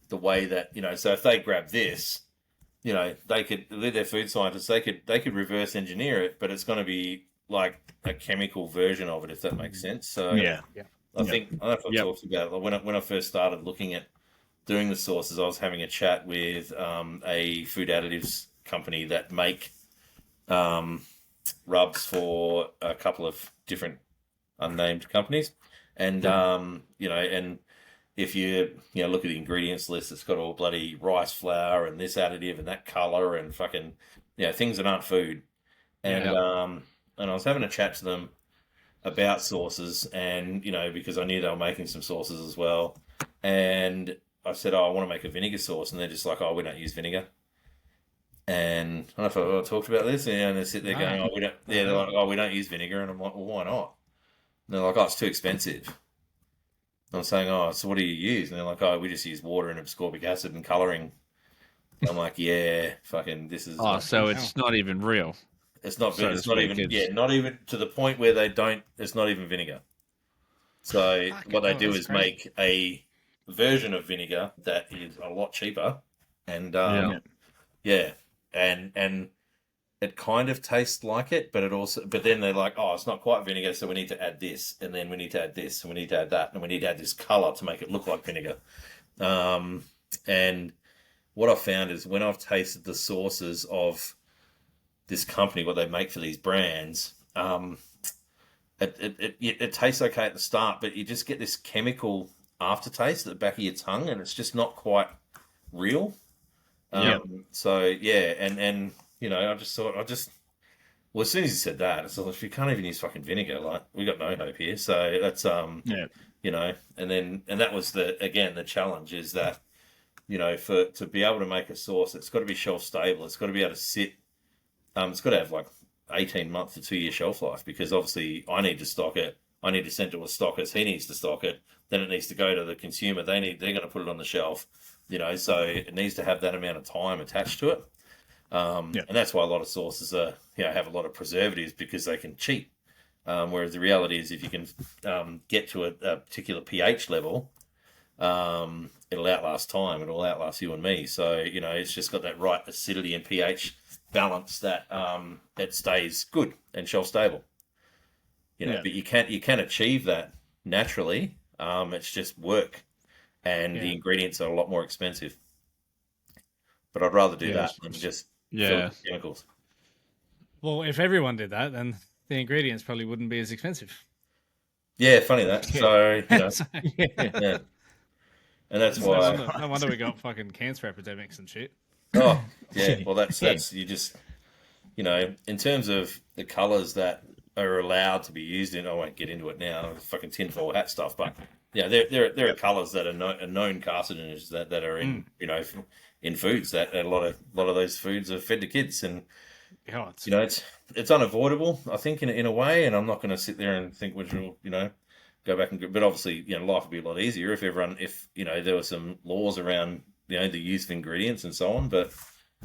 the way that So if they grab this, they could. They're food scientists. They could reverse engineer it, but it's going to be like a chemical version of it, if that makes sense. So I think, I don't know if I've talked about it. When I first started looking at doing the sauces, I was having a chat with a food additives company that make rubs for a couple of different unnamed companies. And, and if you look at the ingredients list, it's got all bloody rice flour and this additive and that color and fucking, things that aren't food. And, and I was having a chat to them about sauces, and because I knew they were making some sauces as well, and I said, I want to make a vinegar sauce, and they're just like, we don't use vinegar. And I don't know if I talked about this, and they sit there going, we don't. Yeah, they're like, we don't use vinegar, and I'm like, well, why not? And they're like, it's too expensive. And I'm saying, so what do you use? And they're like, we just use water and ascorbic acid and colouring. I'm like, fucking, this is. So it's not even real. It's not. So it's not even. Not even to the point where they don't. It's not even vinegar. So what they do is make a version of vinegar that is a lot cheaper, and and it kind of tastes like it, but then they're like, oh, it's not quite vinegar, so we need to add this, and then we need to add this, and we need to add that, and we need to add this color to make it look like vinegar. And what I've found is when I've tasted the sauces of this company, what they make for these brands, it tastes okay at the start, but you just get this chemical aftertaste at the back of your tongue, and it's just not quite real. So yeah, and I just thought, well, as soon as you said that, I thought, if you can't even use fucking vinegar, like, we got no hope here. So that's and that was the challenge is that, to be able to make a sauce, it's got to be shelf stable. It's got to be able to sit. It's got to have like 18 months to 2 year shelf life, because obviously I need to stock it. I need to send it to a stockist. He needs to stock it. Then it needs to go to the consumer. They're going to put it on the shelf. So it needs to have that amount of time attached to it. And that's why a lot of sauces have a lot of preservatives, because they can cheat. Whereas the reality is, if you can get to a particular pH level, it'll outlast time. It'll outlast you and me. So, it's just got that right acidity and pH balance that it stays good and shelf stable. But you can achieve that naturally. It's just work, and the ingredients are a lot more expensive. But I'd rather do that than just fill with chemicals. Well, if everyone did that, then the ingredients probably wouldn't be as expensive. Yeah, funny that. So, yeah. And that's why. No wonder we got fucking cancer epidemics and shit. Oh, yeah. Well, that's you just, in terms of the colours that are allowed to be used in, I won't get into it now, fucking tinfoil hat stuff, but there are colours that are known carcinogens that are in, in foods that a lot of those foods are fed to kids, and it's unavoidable, I think, in a way. And I'm not going to sit there and think which will go back and, but obviously life would be a lot easier if there were some laws around the use of ingredients and so on, but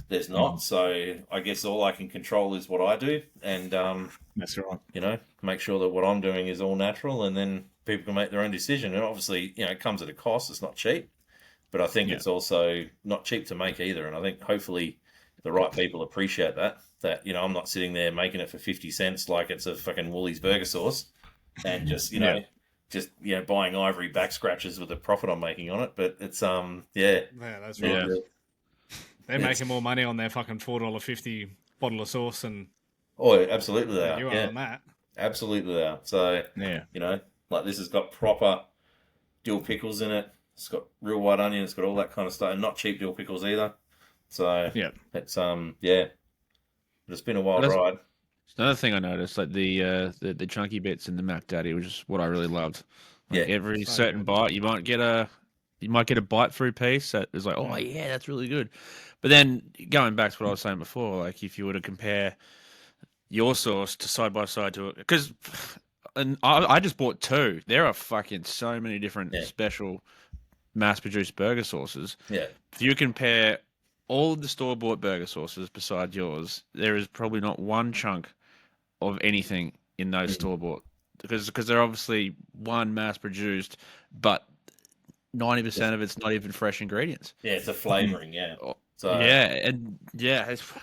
there's not. So I guess all I can control is what I do, and that's right. Make sure that what I'm doing is all natural, and then people can make their own decision. And obviously, it comes at a cost. It's not cheap, but I think it's also not cheap to make either. And I think hopefully the right people appreciate that I'm not sitting there making it for 50 cents like it's a fucking Woolies burger sauce, and just buying ivory back scratches with the profit I'm making on it. But it's that's right. They're making more money on their fucking $4.50 bottle of sauce, and absolutely they are. You are on that. Absolutely they are. So like, this has got proper dill pickles in it. It's got real white onion. It's got all that kind of stuff, and not cheap dill pickles either. So it's but it's been a wild ride. Another thing I noticed, like the chunky bits in the Mac Daddy, which is what I really loved. Like every certain bite, you might get a bite through piece that is like, oh yeah, that's really good. But then going back to what I was saying before, like if you were to compare your sauce to side by side to it, because I just bought 2. There are fucking so many different special mass-produced burger sauces. Yeah. If you compare all of the store-bought burger sauces besides yours, there is probably not one chunk of anything in those store-bought, because they're obviously mass-produced, but 90% of it's not even fresh ingredients. Yeah, it's a flavouring. So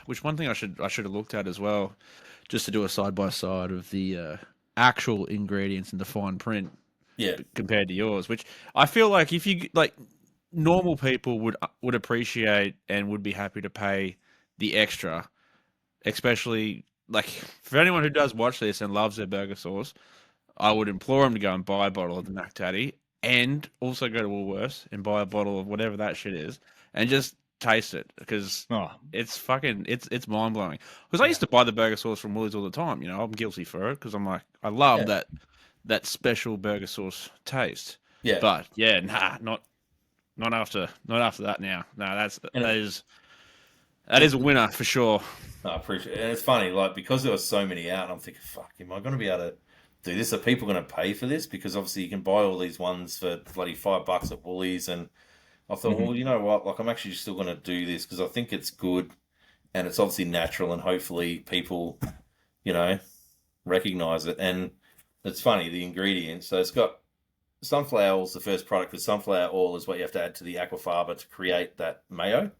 which one thing I should have looked at as well, just to do a side by side of the actual ingredients and the fine print. Compared to yours, which I feel like if you like, normal people would appreciate and would be happy to pay the extra, especially like for anyone who does watch this and loves their burger sauce. I would implore them to go and buy a bottle of the Mac Daddy, and also go to Woolworths and buy a bottle of whatever that shit is, and just taste it, because it's fucking it's mind blowing. Because I used to buy the burger sauce from Woolies all the time. I'm guilty for it, because I'm like, I love that special burger sauce taste. Yeah. But not after that now. No, that is a winner for sure. I appreciate it. And it's funny, like, because there were so many out, I'm thinking, fuck, am I going to be able to do this? Are people going to pay for this? Because obviously you can buy all these ones for bloody $5 at Woolies, and I thought, well, you know what? Like, I'm actually still going to do this because I think it's good, and it's obviously natural, and hopefully people, recognize it. And it's funny, the ingredients. So it's got sunflower oil is the first product, because sunflower oil is what you have to add to the aquafaba to create that mayo.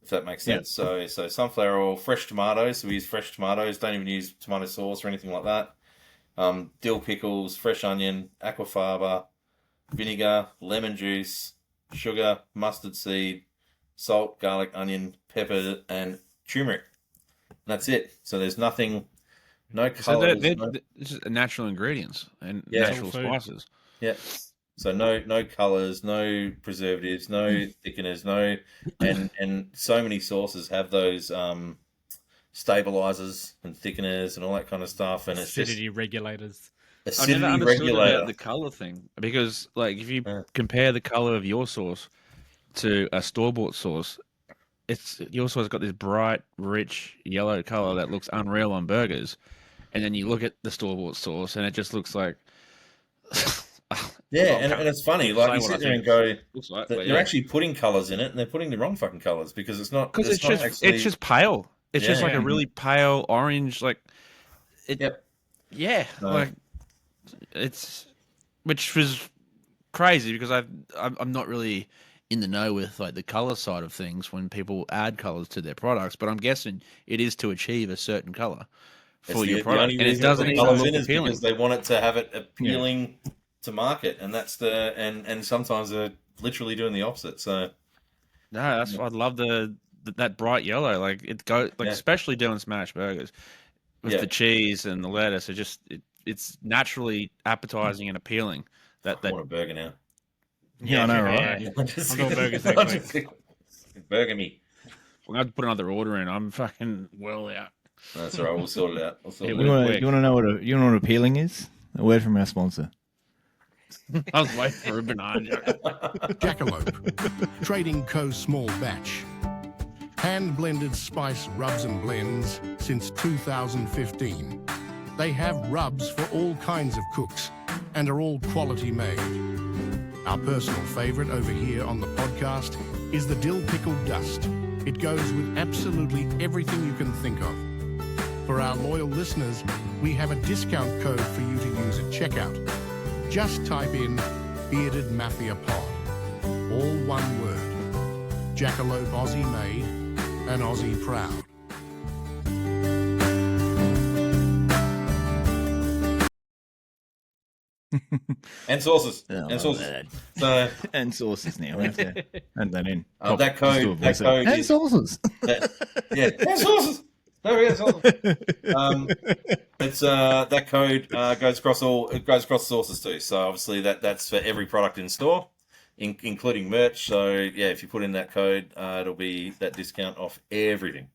if that makes sense. So sunflower oil, fresh tomatoes. So we use fresh tomatoes. Don't even use tomato sauce or anything like that. Dill pickles, fresh onion, aquafaba, vinegar, lemon juice, sugar, mustard seed, salt, garlic, onion, pepper, and turmeric. That's it. So there's nothing, no colors. This is natural ingredients and Yeah. natural spices. Yeah. So no colors, no preservatives, no thickeners, and so many sauces have those stabilizers and thickeners and all that kind of stuff, and it's Acidity regulators. I've acidity never understood regulator. about the color thing because, like, if you compare the color of your sauce to a store-bought sauce, your sauce has got this bright, rich yellow color that looks unreal on burgers, and then you look at the store-bought sauce and it just looks like. Yeah, and it's funny. Like, you sit there and go, like, they're actually putting colors in it, and they're putting the wrong fucking colors because it's not. Because it's not just actually... it's just pale. It's just like Yeah. a really pale orange, like. Yep. Yeah, No. like it's, which was crazy because I'm not really in the know with like the color side of things when people add colors to their products, but I'm guessing it is to achieve a certain color for your product, and it doesn't even colors look in is appealing. because they want it to have it appealing to market, and that's and sometimes they're literally doing the opposite. So No, I love that bright yellow. Like it goes like especially doing smash burgers with the cheese and the lettuce. It's naturally appetizing and appealing. I want a burger now. Yeah, I know, right? Yeah. I'm doing burgers next week. Burger me. I'm going to put another order in. I'm fucking well out. That's all right. We'll sort it out. You want to know what appealing is? A word from our sponsor. I was waiting for a banana joke. Jackalope, Trading Co. Small Batch. Hand-blended spice rubs and blends since 2015. They have rubs for all kinds of cooks and are all quality made. Our personal favourite over here on the podcast is the dill pickle dust. It goes with absolutely everything you can think of. For our loyal listeners, we have a discount code for you to use at checkout. Just type in Bearded Mafia Pod. All one word. Jackalope Aussie made and Aussie proud. And sauces. Oh, and sauces. man. So And sauces now. We have to add that in. that Just do a code. That voiceover. code And is sauces. and sauces. Don't forget sauces. It's that code goes across all. It goes across sauces too. So obviously that's for every product in store, including merch. So yeah, if you put in that code, it'll be that discount off everything.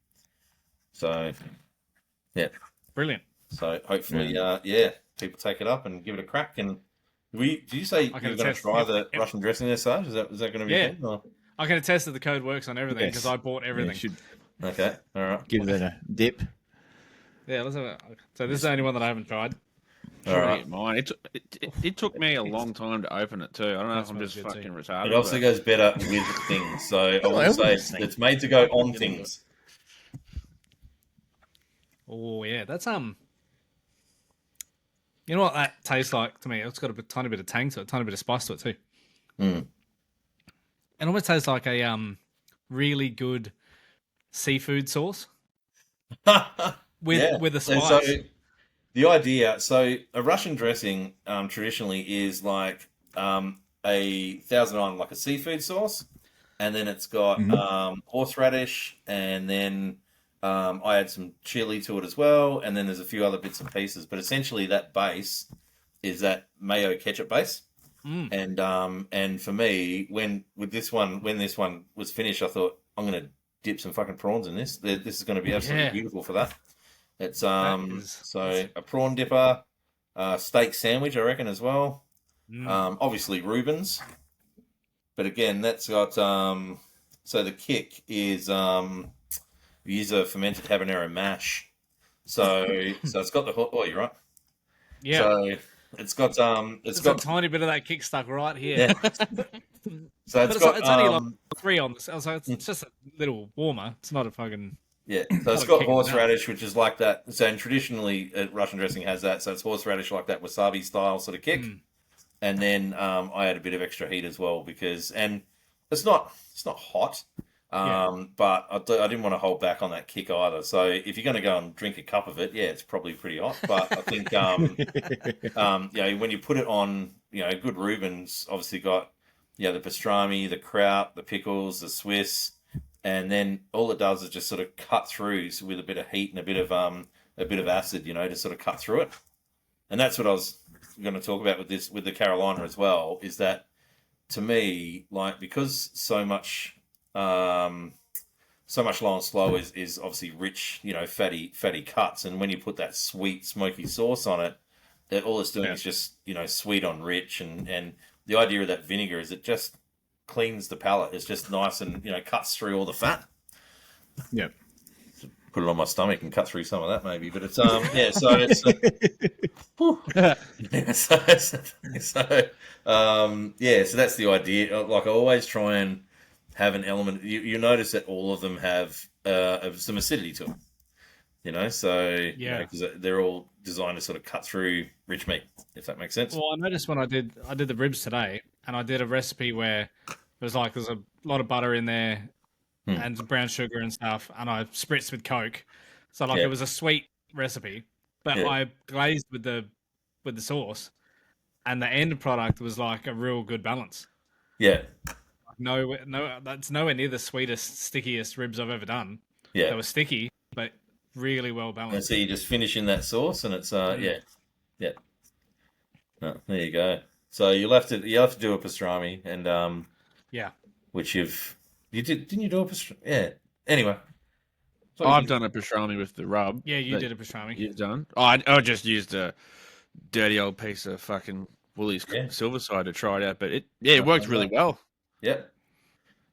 So yeah. Brilliant. So hopefully, people take it up and give it a crack. And did you say you were can going to attest- try the yep. Russian dressing there, Sarge? Is that going to be Yeah. good? Or? I can attest that the code works on everything because Yes. I bought Yeah, everything. should Okay, all right, give that a dip. Yeah, let's have a. So this is the only one that I haven't tried. all Trying to right. get mine. It took me a long time to open it too. I don't know if I'm smells just good too. fucking retarded. It obviously goes better with things. So I would say it's made to go on things. Oh yeah, that's You know what that tastes like to me? It's got a tiny bit of tang to it, a tiny bit of spice to it too. Mm. It almost tastes like a really good seafood sauce with a And spice. so the idea, so a Russian dressing traditionally is like a Thousand Island, like a seafood sauce, and then it's got horseradish, and then I add some chili to it as well, and then there's a few other bits and pieces. But essentially, that base is that mayo ketchup base. And for me, when this one was finished, I thought I'm gonna dip some fucking prawns in this. This is going to be absolutely beautiful for that. It's so a prawn dipper, steak sandwich, I reckon as well. Obviously Reuben's, but again, that's got so the kick is we use a fermented habanero mash. So it's got the you're right. Yeah. So it's got It's got a tiny bit of that kick stuck right here. yeah. So But it's got it's only like 3 on this. So it's just a little warmer. It's not a fucking. yeah. So it's a got kick horseradish, which is like that. So and traditionally, Russian dressing has that. So it's horseradish like that wasabi style sort of kick. And then I add a bit of extra heat as well and it's not hot, But I didn't want to hold back on that kick either. So if you're going to go and drink a cup of it, yeah, it's probably pretty hot. But I think, when you put it on, good Reuben's obviously got, the pastrami, the kraut, the pickles, the Swiss, and then all it does is just sort of cut through with a bit of heat and a bit of acid, to sort of cut through it. And that's what I was going to talk about with the Carolina as well, is that to me, like, because so much low and slow is obviously rich, fatty cuts, and when you put that sweet smoky sauce on it, all it's doing is just sweet on rich, and the idea of that vinegar is it just cleans the palate. It's just nice and cuts through all the fat. Yeah. Put it on my stomach and cut through some of that maybe, but it's so it's so that's the idea. Like, I always try and have an element. You notice that all of them have some acidity to them, because they're all designed to sort of cut through rich meat, if that makes sense. Well, I noticed when I did the ribs today, and I did a recipe where there's a lot of butter in there and brown sugar and stuff, and I spritzed with Coke, so it was a sweet recipe, but I glazed with the sauce, and the end product was like a real good balance. Yeah. No, that's nowhere near the sweetest, stickiest ribs I've ever done. Yeah. They were sticky, but really well And balanced. so you just finish in that sauce, and it's yeah. Oh, there you go. So you'll have to do a pastrami, and which didn't you do a pastrami? Yeah. Anyway, I've done a pastrami with the rub. Yeah, you did a pastrami. You've done. I just used a dirty old piece of fucking Woolies silver side to try it out, but it worked really well. Yep.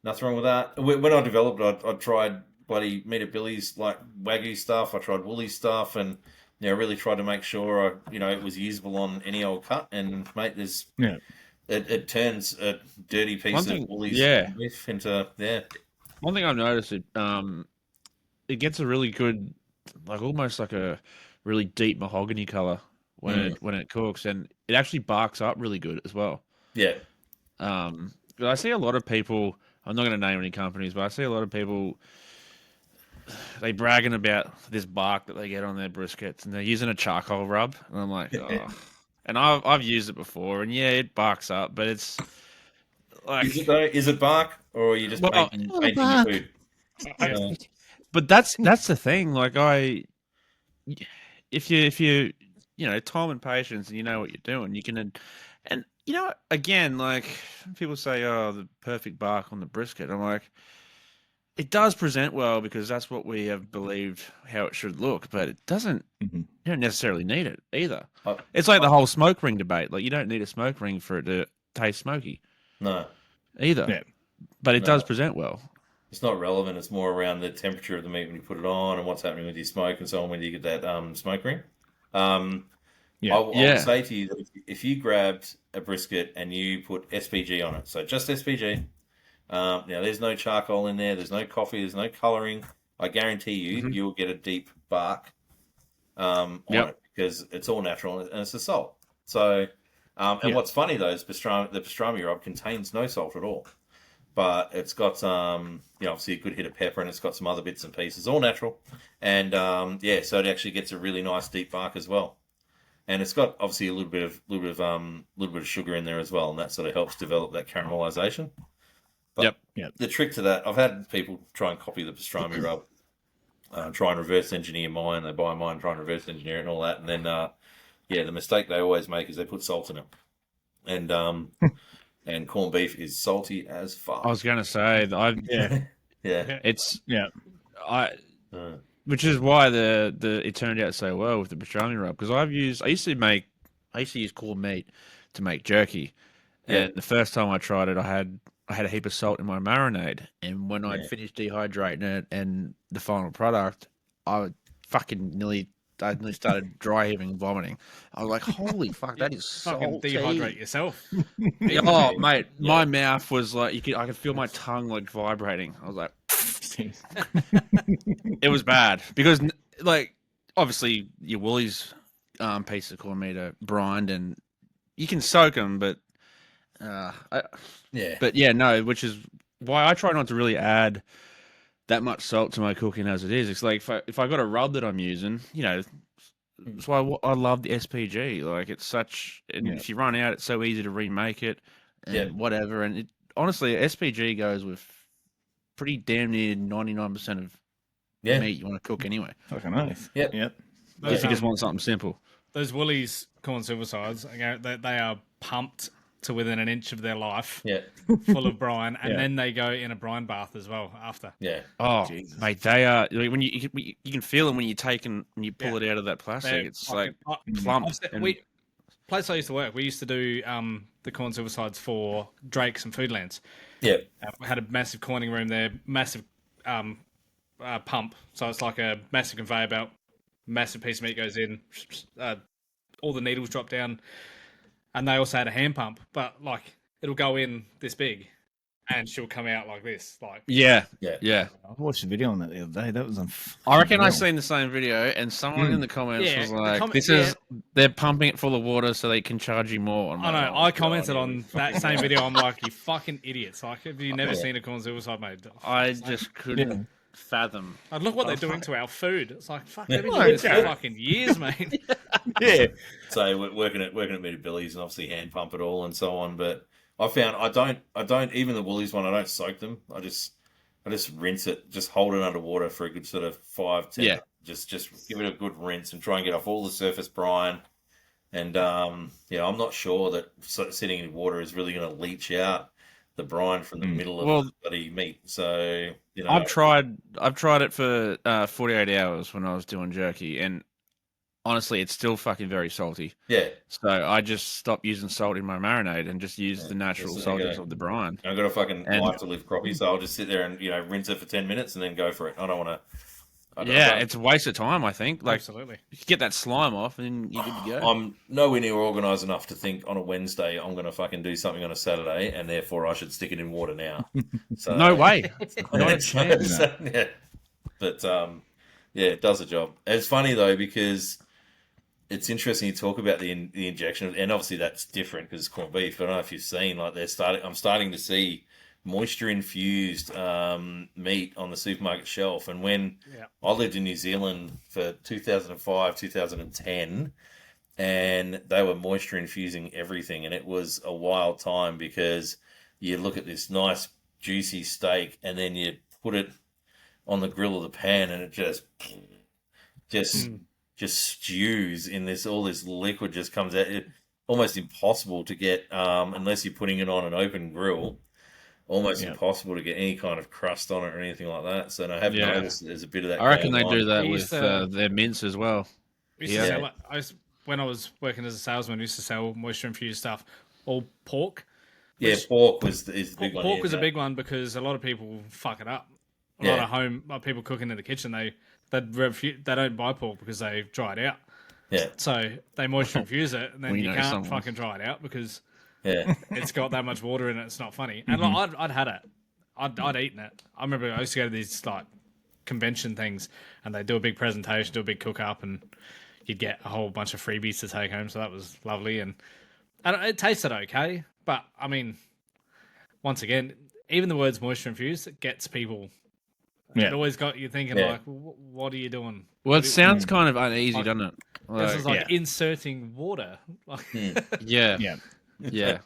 Nothing wrong with that. When I developed it, I tried bloody Meat at Billy's, like, Wagyu stuff. I tried Woolly stuff, and really tried to make sure it was usable on any old cut. And mate, it turns a dirty piece of Woolly's beef into One thing I've noticed, it gets a really good, like, almost like a really deep mahogany color when it cooks, and it actually barks up really good as well. Yeah. But I see a lot of people, I'm not going to name any companies, but I see a lot of people, they bragging about this bark that they get on their briskets, and they're using a charcoal rub, and I'm like, oh. And I've used it before, and it barks up, but it's like... Is it though? Is it bark, or are you just painting your food? But that's the thing. Like, if you time and patience, and you know what you're doing, you can... And, again, like, people say, oh, the perfect bark on the brisket. I'm like, it does present well because that's what we have believed how it should look, but it doesn't, you don't necessarily need it either. It's like the whole smoke ring debate. Like, you don't need a smoke ring for it to taste smoky. No. Either. Yeah. But it does present well. It's not relevant. It's more around the temperature of the meat when you put it on and what's happening with your smoke and so on when you get that smoke ring. I would say to you that if you grabbed a brisket and you put SPG on it, so just SPG, now there's no charcoal in there, there's no coffee, there's no colouring, I guarantee you, you'll get a deep bark on it because it's all natural and it's a salt. So, and what's funny though is the pastrami rub contains no salt at all, but it's got obviously a good hit of pepper, and it's got some other bits and pieces, all natural, and so it actually gets a really nice deep bark as well. And it's got obviously a little bit of sugar in there as well, and that sort of helps develop that caramelization. But the trick to that, I've had people try and copy the pastrami rub, try and reverse engineer mine. They buy mine, try and reverse engineer it and all that, and then the mistake they always make is they put salt in it, and and corned beef is salty as fuck. I was going to say, which is why it turned out so well with the pastrami rub, because I used to use corned meat to make jerky, and the first time I tried it, I had a heap of salt in my marinade, and when I'd finished dehydrating it and the final product, I nearly started dry heaving and vomiting. I was like, holy fuck, that is salty. Fucking dehydrate yourself. Oh, mate, my mouth was like, I could feel my tongue like vibrating. I was like, it was bad because, like, obviously your Woolies piece of corned meat are brined and you can soak them, but which is why I try not to really add that much salt to my cooking as it is. It's like if I got a rub that I'm using, that's why I love the SPG. Like it's such, and if you run out, it's so easy to remake it and whatever. And honestly, SPG goes with pretty damn near 99% of meat you want to cook anyway. Fucking nice. Yep. If you just want something simple. Those Woolies corn silver sides, they are pumped to within an inch of their life, full of brine, and then they go in a brine bath as well after. Yeah. Oh, mate, they are. When you can feel them when you pull it out of that plastic. It's like plump. Place I used to work, we used to do the corn silver sides for Drake's and Foodlands. Yeah. We had a massive corning room there, massive pump, so it's like a massive conveyor belt. Massive piece of meat goes in, all the needles drop down, and they also had a hand pump, but like it'll go in this big, and she'll come out like this, like yeah. I watched a video on that the other day. That was on. I reckon I seen the same video, and someone in the comments was like, they're pumping it full of water so they can charge you more." I know. I commented on that same video. I'm like, "You fucking idiots! Like, have you never seen a corn silver side made?" I just couldn't fathom. And look what they're doing to our food. It's like, fuck, they've been doing this for fucking years, mate. So we're working at Meaty Billy's and obviously hand pump it all and so on. But I found I don't even the Woolies one. I don't soak them. I just rinse it. Just hold it underwater for a good sort of 5-10. Yeah. Just give it a good rinse and try and get off all the surface brine. And I'm not sure that sitting in water is really going to leach out the brine from the middle of the bloody meat. So I've tried it for 48 hours when I was doing jerky, and honestly, it's still fucking very salty. Yeah. So I just stopped using salt in my marinade and just use the natural saltiness of the brine. I've got a fucking life to live, Kroppy, so I'll just sit there and rinse it for 10 minutes and then go for it. I don't want to. It's a waste of time, I think. Like, absolutely. You can get that slime off and you're good to go. I'm nowhere near organised enough to think on a Wednesday I'm going to fucking do something on a Saturday, and therefore I should stick it in water now. So, no way. Not a chance. Yeah. But it does the job. And it's funny though because it's interesting you talk about the injection, and obviously that's different because it's corned beef. But I don't know if you've seen I'm starting to see moisture infused meat on the supermarket shelf. And when I lived in New Zealand for 2005, 2010, and they were moisture infusing everything, and it was a wild time because you look at this nice juicy steak and then you put it on the grill of the pan and it just stews in this, all this liquid just comes out. It's almost impossible to get unless you're putting it on an open grill. Almost impossible to get any kind of crust on it or anything like that. So I have noticed there's a bit of that. I reckon they going do on. that with their mince as well. We used to sell it. When I was working as a salesman, we used to sell moisture infused stuff, all pork. Yeah, pork is the big one. Pork was a big one because a lot of people fuck it up. A lot of people cooking in the kitchen, they don't buy pork because they dry it out. Yeah. So they moisture infuse it, and then you can't fucking dry it out because it's got that much water in it. It's not funny. And like, I'd had it. I'd eaten it. I remember I used to go to these like convention things, and they do a big presentation, do a big cook up, and you'd get a whole bunch of freebies to take home. So that was lovely, and it tasted okay. But I mean, once again, even the words moisture infused, it gets people. It always got you thinking like, what are you doing? Well, it sounds kind of uneasy, doesn't it? This is like inserting water. Yeah.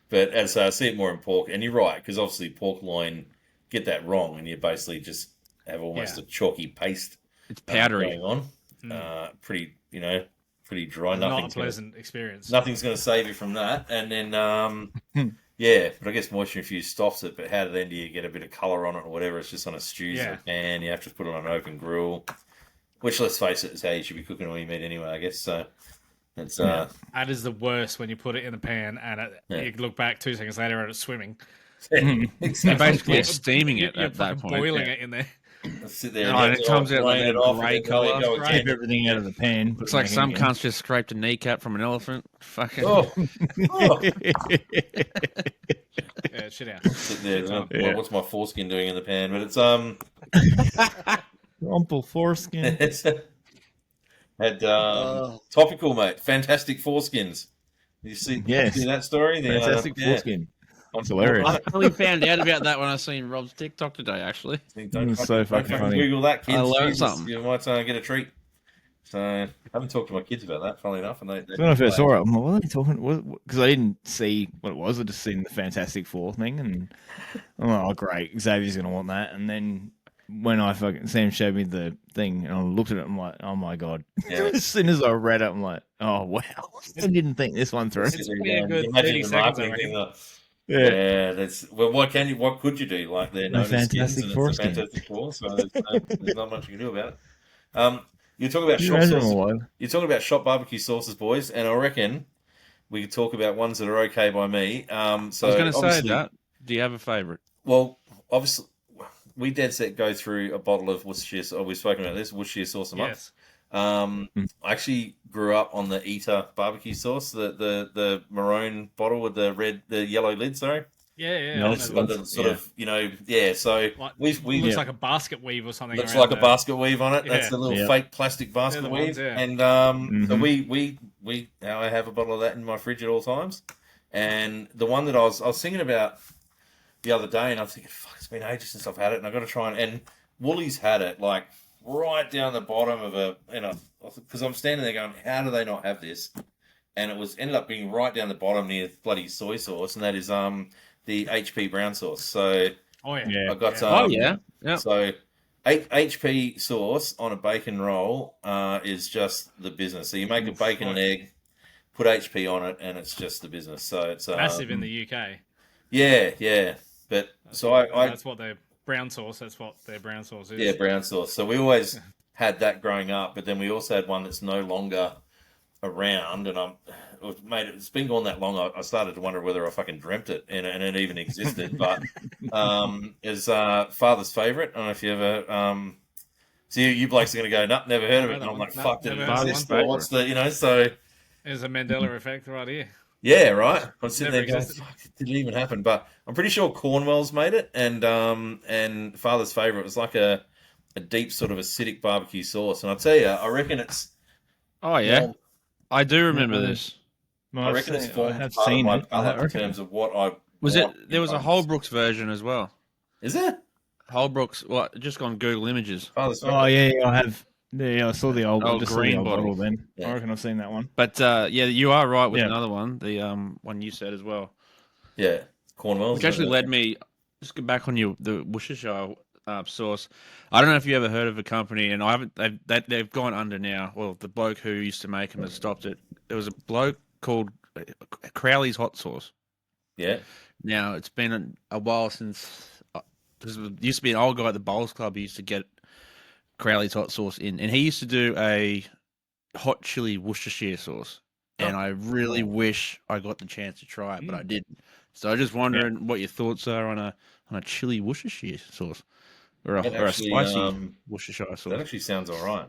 But as I see it more in pork, and you're right, because obviously pork loin, get that wrong, and you basically just have almost a chalky paste. It's powdery going on. Pretty dry. Not a pleasant experience. Nothing's going to save you from that. And then, but I guess moisture infused stops it. But how then do you get a bit of colour on it or whatever? It's just on a stew pan. You have to put it on an open grill, which, let's face it, is how you should be cooking all your meat anyway, I guess. So it's that is the worst when you put it in the pan and you look back 2 seconds later and it's swimming. You're basically steaming it You're at that point. boiling it in there. Sit there and it comes out like a grey colour. Keep everything out of the pan. Looks like some cunts just scraped a kneecap from an elephant. Fucking. Shit out. Sit there. What's my foreskin doing in the pan? But it's Rumple foreskin. Had topical, mate. Fantastic foreskins. You see that story? Fantastic foreskin. It's hilarious. I only found out about that when I seen Rob's TikTok today. Actually, It's so fucking funny. Google that, kids. I learned Jesus, something. You might get a treat. So I haven't talked to my kids about that, funnily enough. And So when I first saw it, I'm like, what are they talking? Because I didn't see what it was. I just seen the Fantastic Four thing, and I'm like, oh great, Xavier's gonna want that. And then when Sam showed me the thing, and I looked at it, I'm like, oh my god. Yeah. As soon as I read it, I'm like, oh wow, I didn't think this one through. It's been a good Imagine 30 the seconds, I marketing reckon. thing. Yeah, that's well. What could you do? Like they're known as skins, Fantastic and Four it's the skin. Fantastic Four, so there's not much you can do about it. You're talking about You shop imagine them sauces. alive. You're talking about shop barbecue sauces, boys, and I reckon we could talk about ones that are okay by me. So I was going to say obviously- that. Do you have a favourite? Well, obviously, we dead set go through a bottle of Worcestershire sauce. We've spoken about this Worcestershire sauce a month. Yes. I actually grew up on the Eater barbecue sauce, the maroon bottle with the yellow lid. Sorry, Yeah. No, I it's know got that. the sort of So Like, we looks like a basket weave or something. looks around like a there. basket weave on it. That's Yeah. the little Yeah. fake plastic basket They're the weave. ones, yeah. And so we now I have a bottle of that in my fridge at all times. And the one that I was thinking about the other day, and I was thinking, fuck, it's been ages since I've had it, and I've got to try and Woolies had it like right down the bottom of because I'm standing there going, how do they not have this? And it ended up being right down the bottom near bloody soy sauce, and that is the HP brown sauce. So Oh yeah. Yeah. I got Oh yeah. Yeah. so HP sauce on a bacon roll is just the business. So you make a bacon and egg, put HP on it, and it's just the business. So it's Massive in the UK. yeah. But so I That's what their brown sauce. That's what their brown sauce is. yeah, brown sauce. So we always had that growing up, but then we also had one that's no longer around, and it's been gone that long. I started to wonder whether I fucking dreamt it and it even existed. But is Father's Favorite. I don't know if you ever so you blokes are gonna go, nah, never heard of it. And I'm like, No, fuck, did it never heard of exist? one. Or what's the so There's a Mandela effect right here. yeah, right. I'm sitting Never there going, existed. fuck, it didn't even happen. But I'm pretty sure Cornwell's made it, and Father's Favorite was like a deep sort of acidic barbecue sauce. And I'll tell you, I reckon it's Oh yeah. Well, I do remember this. I reckon it's I formed have part of seen my it. palate in reckon- terms of what I Was want it? There was in a buns. Holbrook's version as well. Is there? Holbrook's. Well, just go on Google Images. Father's Oh Favorite. yeah, I have. Yeah, I saw the old Old just green saw the old bottle. then. Yeah. I reckon I've seen that one. But yeah, you are right with Yeah. another one. The one you said as well, Yeah, Cornwell's. which actually led me. Just go back on the Worcestershire sauce. I don't know if you ever heard of a company, and I haven't. They've gone under now. Well, the bloke who used to make them has stopped it. There was a bloke called Crowley's Hot Sauce. Yeah, Now it's been a while since because there used to be an old guy at the Bowls Club who used to get Crowley's hot sauce in, and he used to do a hot chili Worcestershire sauce. And I really wish I got the chance to try it, but I didn't. So I'm just wondering what your thoughts are on a chili Worcestershire sauce or a actually, spicy Worcestershire that sauce. actually sounds all right.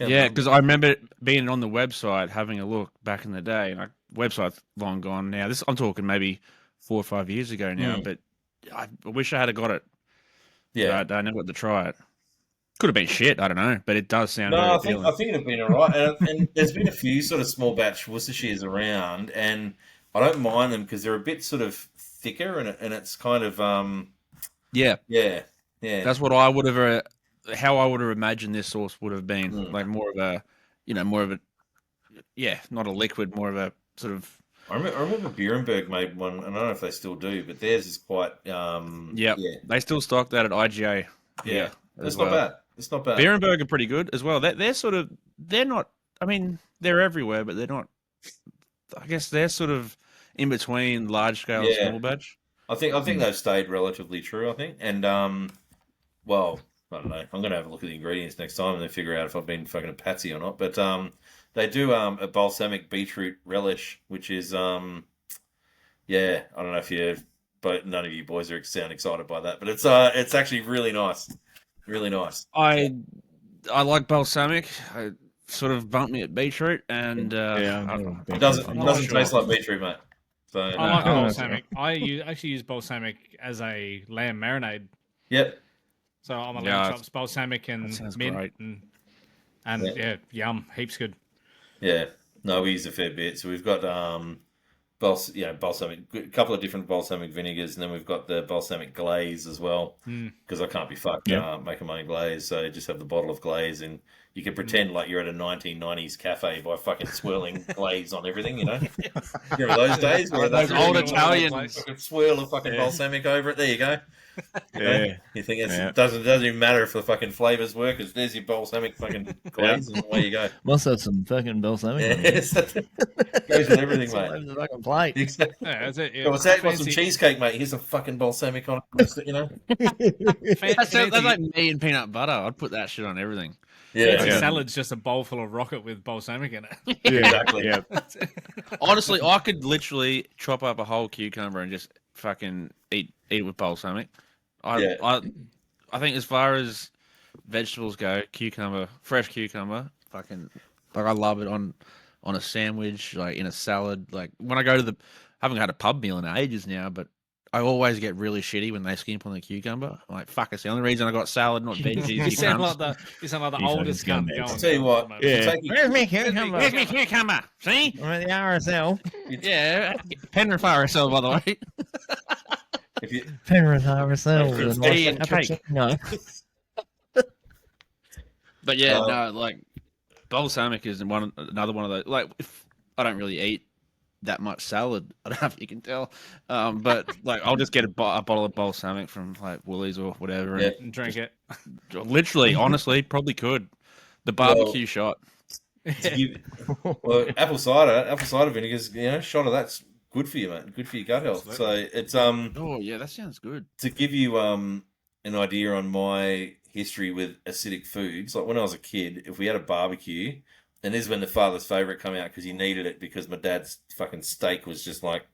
Yeah, because I remember being on the website having a look back in the day, and website's long gone now. I'm talking maybe 4 or 5 years ago now, but I wish I had got it. yeah. But I never got to try it. Could have been shit, I don't know, but it does sound No, very I think appealing. it'd been all right. And there's been a few sort of small batch Worcestershires around, and I don't mind them because they're a bit sort of thicker, and it's kind of Yeah, yeah. that's what I would have, how I would have imagined this sauce would have been, Mm. like more of a, not a liquid, more of a sort of, I remember Burenberg made one, and I don't know if they still do, but theirs is quite yeah. yeah. They still stock that at IGA. Yeah. as It's well. not bad. It's not bad. Beerenberg are pretty good as well. They're not. I mean, they're everywhere, but they're not. I guess they're sort of in between large scale and Yeah. small batch. I think they've stayed relatively true. I think, and well, I don't know. I'm gonna have a look at the ingredients next time and then figure out if I've been fucking a patsy or not. But they do a balsamic beetroot relish, which is yeah. I don't know if you, but none of you boys sound excited by that, but it's actually really nice, really nice. I like balsamic. It sort of bumped me at beetroot, and It doesn't taste like beetroot, mate. So I like No. balsamic. I actually use balsamic as a lamb marinade. yep. So I'm a Yeah, lamb chops, balsamic and that sounds mint, great. and yeah, yum, heaps good. Yeah, no, we use a fair bit. So we've got balsamic, a couple of different balsamic vinegars, and then we've got the balsamic glaze as well. Because I can't be fucked making my own glaze, so I just have the bottle of glaze, and you can pretend like you're at a 1990s cafe by fucking swirling glaze on everything. You know, remember those days where Those old Italians. fucking swirl of fucking balsamic over it. There you go. Yeah. You think it doesn't even matter if the fucking flavors work, because there's your balsamic fucking glaze, and away you go. Must have some fucking balsamic. on it. Yes, goes with everything, It's all mate. over the fucking plate. Exactly. Yeah, that's it. Yeah. Oh, what's that? Want some Fancy- cheesecake, mate? Here's some fucking balsamic on it. You know? That's fancy- like me and peanut butter. I'd put that shit on everything. Yeah, fancy Yeah. salad's just a bowl full of rocket with balsamic in it. exactly. Yeah. Honestly, I could literally chop up a whole cucumber and just fucking eat it with balsamic. I think as far as vegetables go, fresh cucumber, fucking like I love it on a sandwich, like in a salad. Like when I go to I haven't had a pub meal in ages now, but I always get really shitty when they skimp on the cucumber. I'm like, fuck, it's the only reason I got salad, not veggies. You sound like the oldest fucking cunt scumbags. going. I'll tell you what. Yeah. if you take your- Where's my cucumber? Where's my cucumber? See? I'm at the RSL. Yeah, Penrith RSL, by the way. if you, Penrith RSL. It's with tea a and cappuccino. But yeah, no, like balsamic is another one of those. Like, if I don't really eat that much salad, I don't know if you can tell, but like I'll just get a bottle of balsamic from like Woolies or whatever, Yeah. And drink it. and literally, honestly, probably could. The barbecue shot. well, apple cider vinegar's, shot of that's good for you, mate. Good for your gut health. So it's Oh yeah, that sounds good. to give you an idea on my history with acidic foods. Like when I was a kid, if we had a barbecue, and this is when the father's favorite come out because he needed it because my dad's fucking steak was just like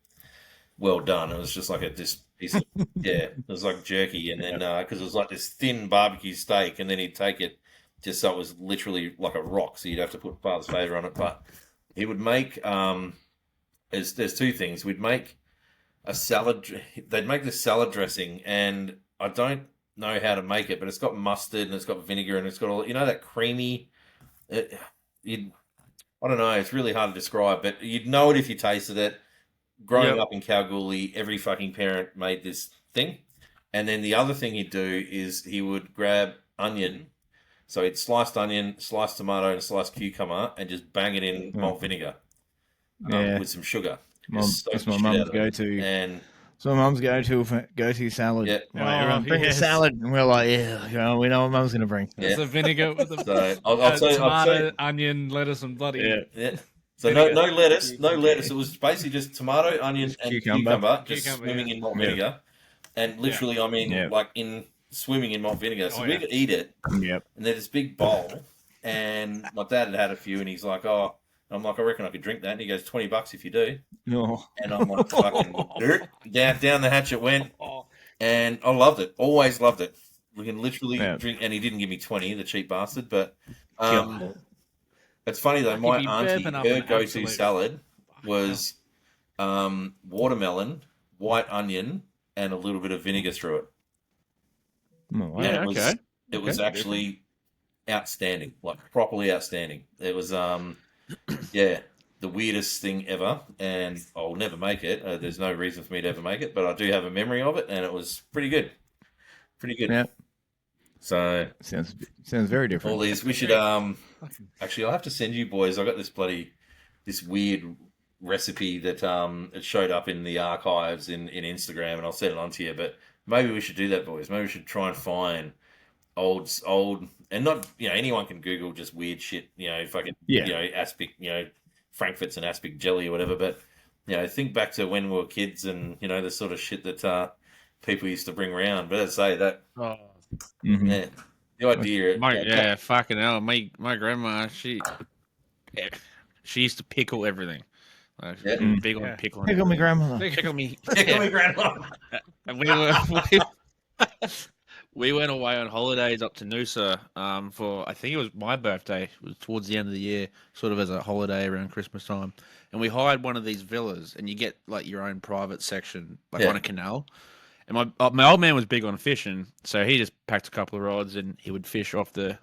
well done. It was just like this piece of, it was like jerky, and then because it was like this thin barbecue steak, and then he'd take it just so it was literally like a rock, so you'd have to put father's favourite on it. But he would make there's two things. We'd make a salad. They'd make this salad dressing, and I don't know how to make it, but it's got mustard and it's got vinegar and it's got all that creamy. I don't know. It's really hard to describe, but you'd know it if you tasted it. Growing up in Kalgoorlie, every fucking parent made this thing, and then the other thing he'd do is he would grab onion. So he'd sliced onion, sliced tomato, and sliced cucumber, and just bang it in malt vinegar with some sugar. Just That's soak the my shit mum's out of it. go-to. And So my mum's go-to salad. Yeah. Like, everyone bring yes. a salad, and we're like, yeah, we know what mum's gonna bring. yeah, The vinegar with the so I'll tell you, tomato, onion, lettuce, and bloody. yeah. So no lettuce. It was basically just tomato, onion, and cucumber just Cucumber, swimming yeah. in malt vinegar. And literally, I mean, Yeah. like swimming in malt vinegar. So Oh, we yeah. could eat it. Yep. And there's this big bowl, and my dad had a few, and he's like, "Oh," I'm like, "I reckon I could drink that." And he goes, $20 if you do. Oh. And I'm like, "Fucking down the hatch it went," Oh, and I loved it. Always loved it. We can literally Yeah. drink, and he didn't give me 20, the cheap bastard. But God. it's funny though. My be auntie, burping up her an go-to absolute- salad was watermelon, white onion, and a little bit of vinegar through it. Oh, wow. And Yeah, okay. It was actually outstanding, like properly outstanding. It was, the weirdest thing ever, and I'll never make it. There's no reason for me to ever make it, but I do have a memory of it, and it was pretty good. Pretty good. Yeah. So Sounds very different. all these, we should actually, I'll have to send you boys. I got this weird recipe that it showed up in the archives in Instagram, and I'll send it on to you. But maybe we should do that, boys. Maybe we should try and find old, and not anyone can Google just weird shit. Fucking aspic, Frankfurt's and aspic jelly or whatever. But think back to when we were kids, and the sort of shit that people used to bring around. But as I say that, Mhm. yeah, the idea, Fucking hell. My grandma, she used to pickle everything. Like, Yeah. she was big on pickling. Pickle me, grandmother. Pickle me. Pickle me, grandma. And we went away on holidays up to Noosa for, I think it was my birthday. It was towards the end of the year, sort of as a holiday around Christmas time. And we hired one of these villas, and you get like your own private section, like on a canal. And my old man was big on fishing, so he just packed a couple of rods and he would fish off the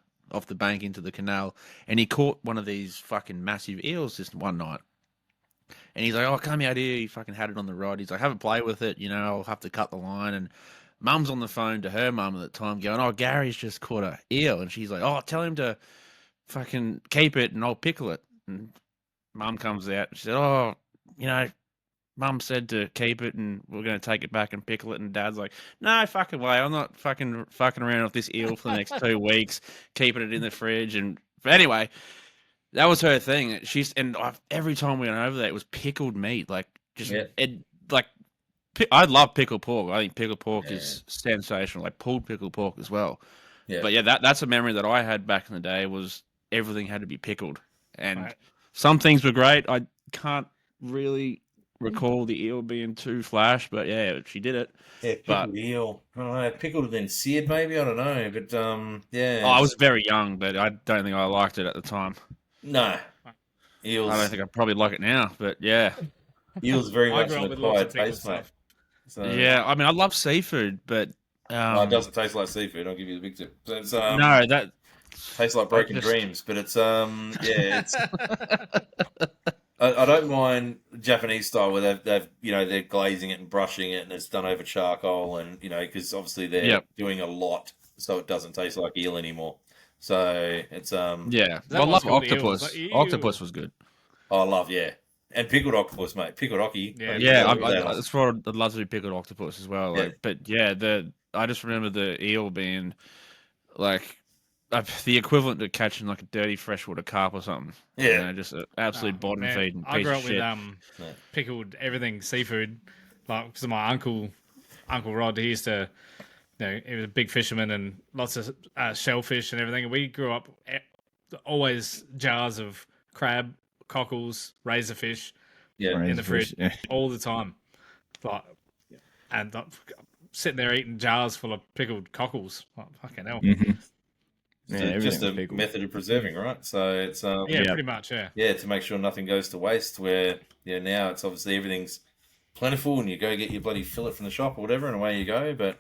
bank into the canal. And he caught one of these fucking massive eels this one night. And he's like, "Oh, come out here." He fucking had it on the rod. He's like, "Have a play with it. You know, I'll have to cut the line." And Mum's on the phone to her mum at the time, going, "Oh, Gary's just caught a eel," and she's like, "Oh, tell him to fucking keep it, and I'll pickle it." And Mum comes out. And she said, "Oh, you know, Mum said to keep it, and we're going to take it back and pickle it." And Dad's like, "No fucking way. I'm not fucking around with this eel for the next 2 weeks, keeping it in the fridge." But anyway, that was her thing. Every time we went over there, it was pickled meat. Like, I love pickled pork. I think pickled pork is sensational. Like pulled pickled pork as well. Yeah. But yeah, that's a memory that I had back in the day. Was everything had to be pickled, and some things were great. I can't really recall the eel being too flash, but yeah, she did it. Yeah, pickled eel. I don't know, pickled and then seared maybe. I don't know, but yeah. Oh, I was very young, but I don't think I liked it at the time. No. Eels. I don't think I probably like it now, but yeah. Eels very I much grew up an with lots acquired of pickled taste, mate. stuff. So, Yeah, I mean, I love seafood, but it doesn't taste like seafood. I'll give you the big tip. So it's, no, that tastes like broken dreams, but it's it's. I don't mind Japanese style where they've they're glazing it and brushing it and it's done over charcoal and because obviously they're doing a lot so it doesn't taste like eel anymore. So it's yeah. That I love one's called octopus. eels. Like, Octopus was good. I love and pickled octopus, mate. Pickled ocky. Yeah, that's what I'd love to do, pickled octopus as well. Yeah. Like, but yeah, I just remember the eel being like the equivalent to catching like a dirty freshwater carp or something. Yeah, just an absolute bottom feeding I piece grew of up shit. with pickled everything seafood, like because my uncle Rod, he used to, he was a big fisherman and lots of shellfish and everything. And we grew up always jars of crab, cockles, razorfish, in the fridge all the time, and sitting there eating jars full of pickled cockles. Like, fucking hell. Mm-hmm. just a method of preserving, right? So it's pretty much, to make sure nothing goes to waste. Where now it's obviously everything's plentiful, and you go get your bloody fillet from the shop or whatever, and away you go. But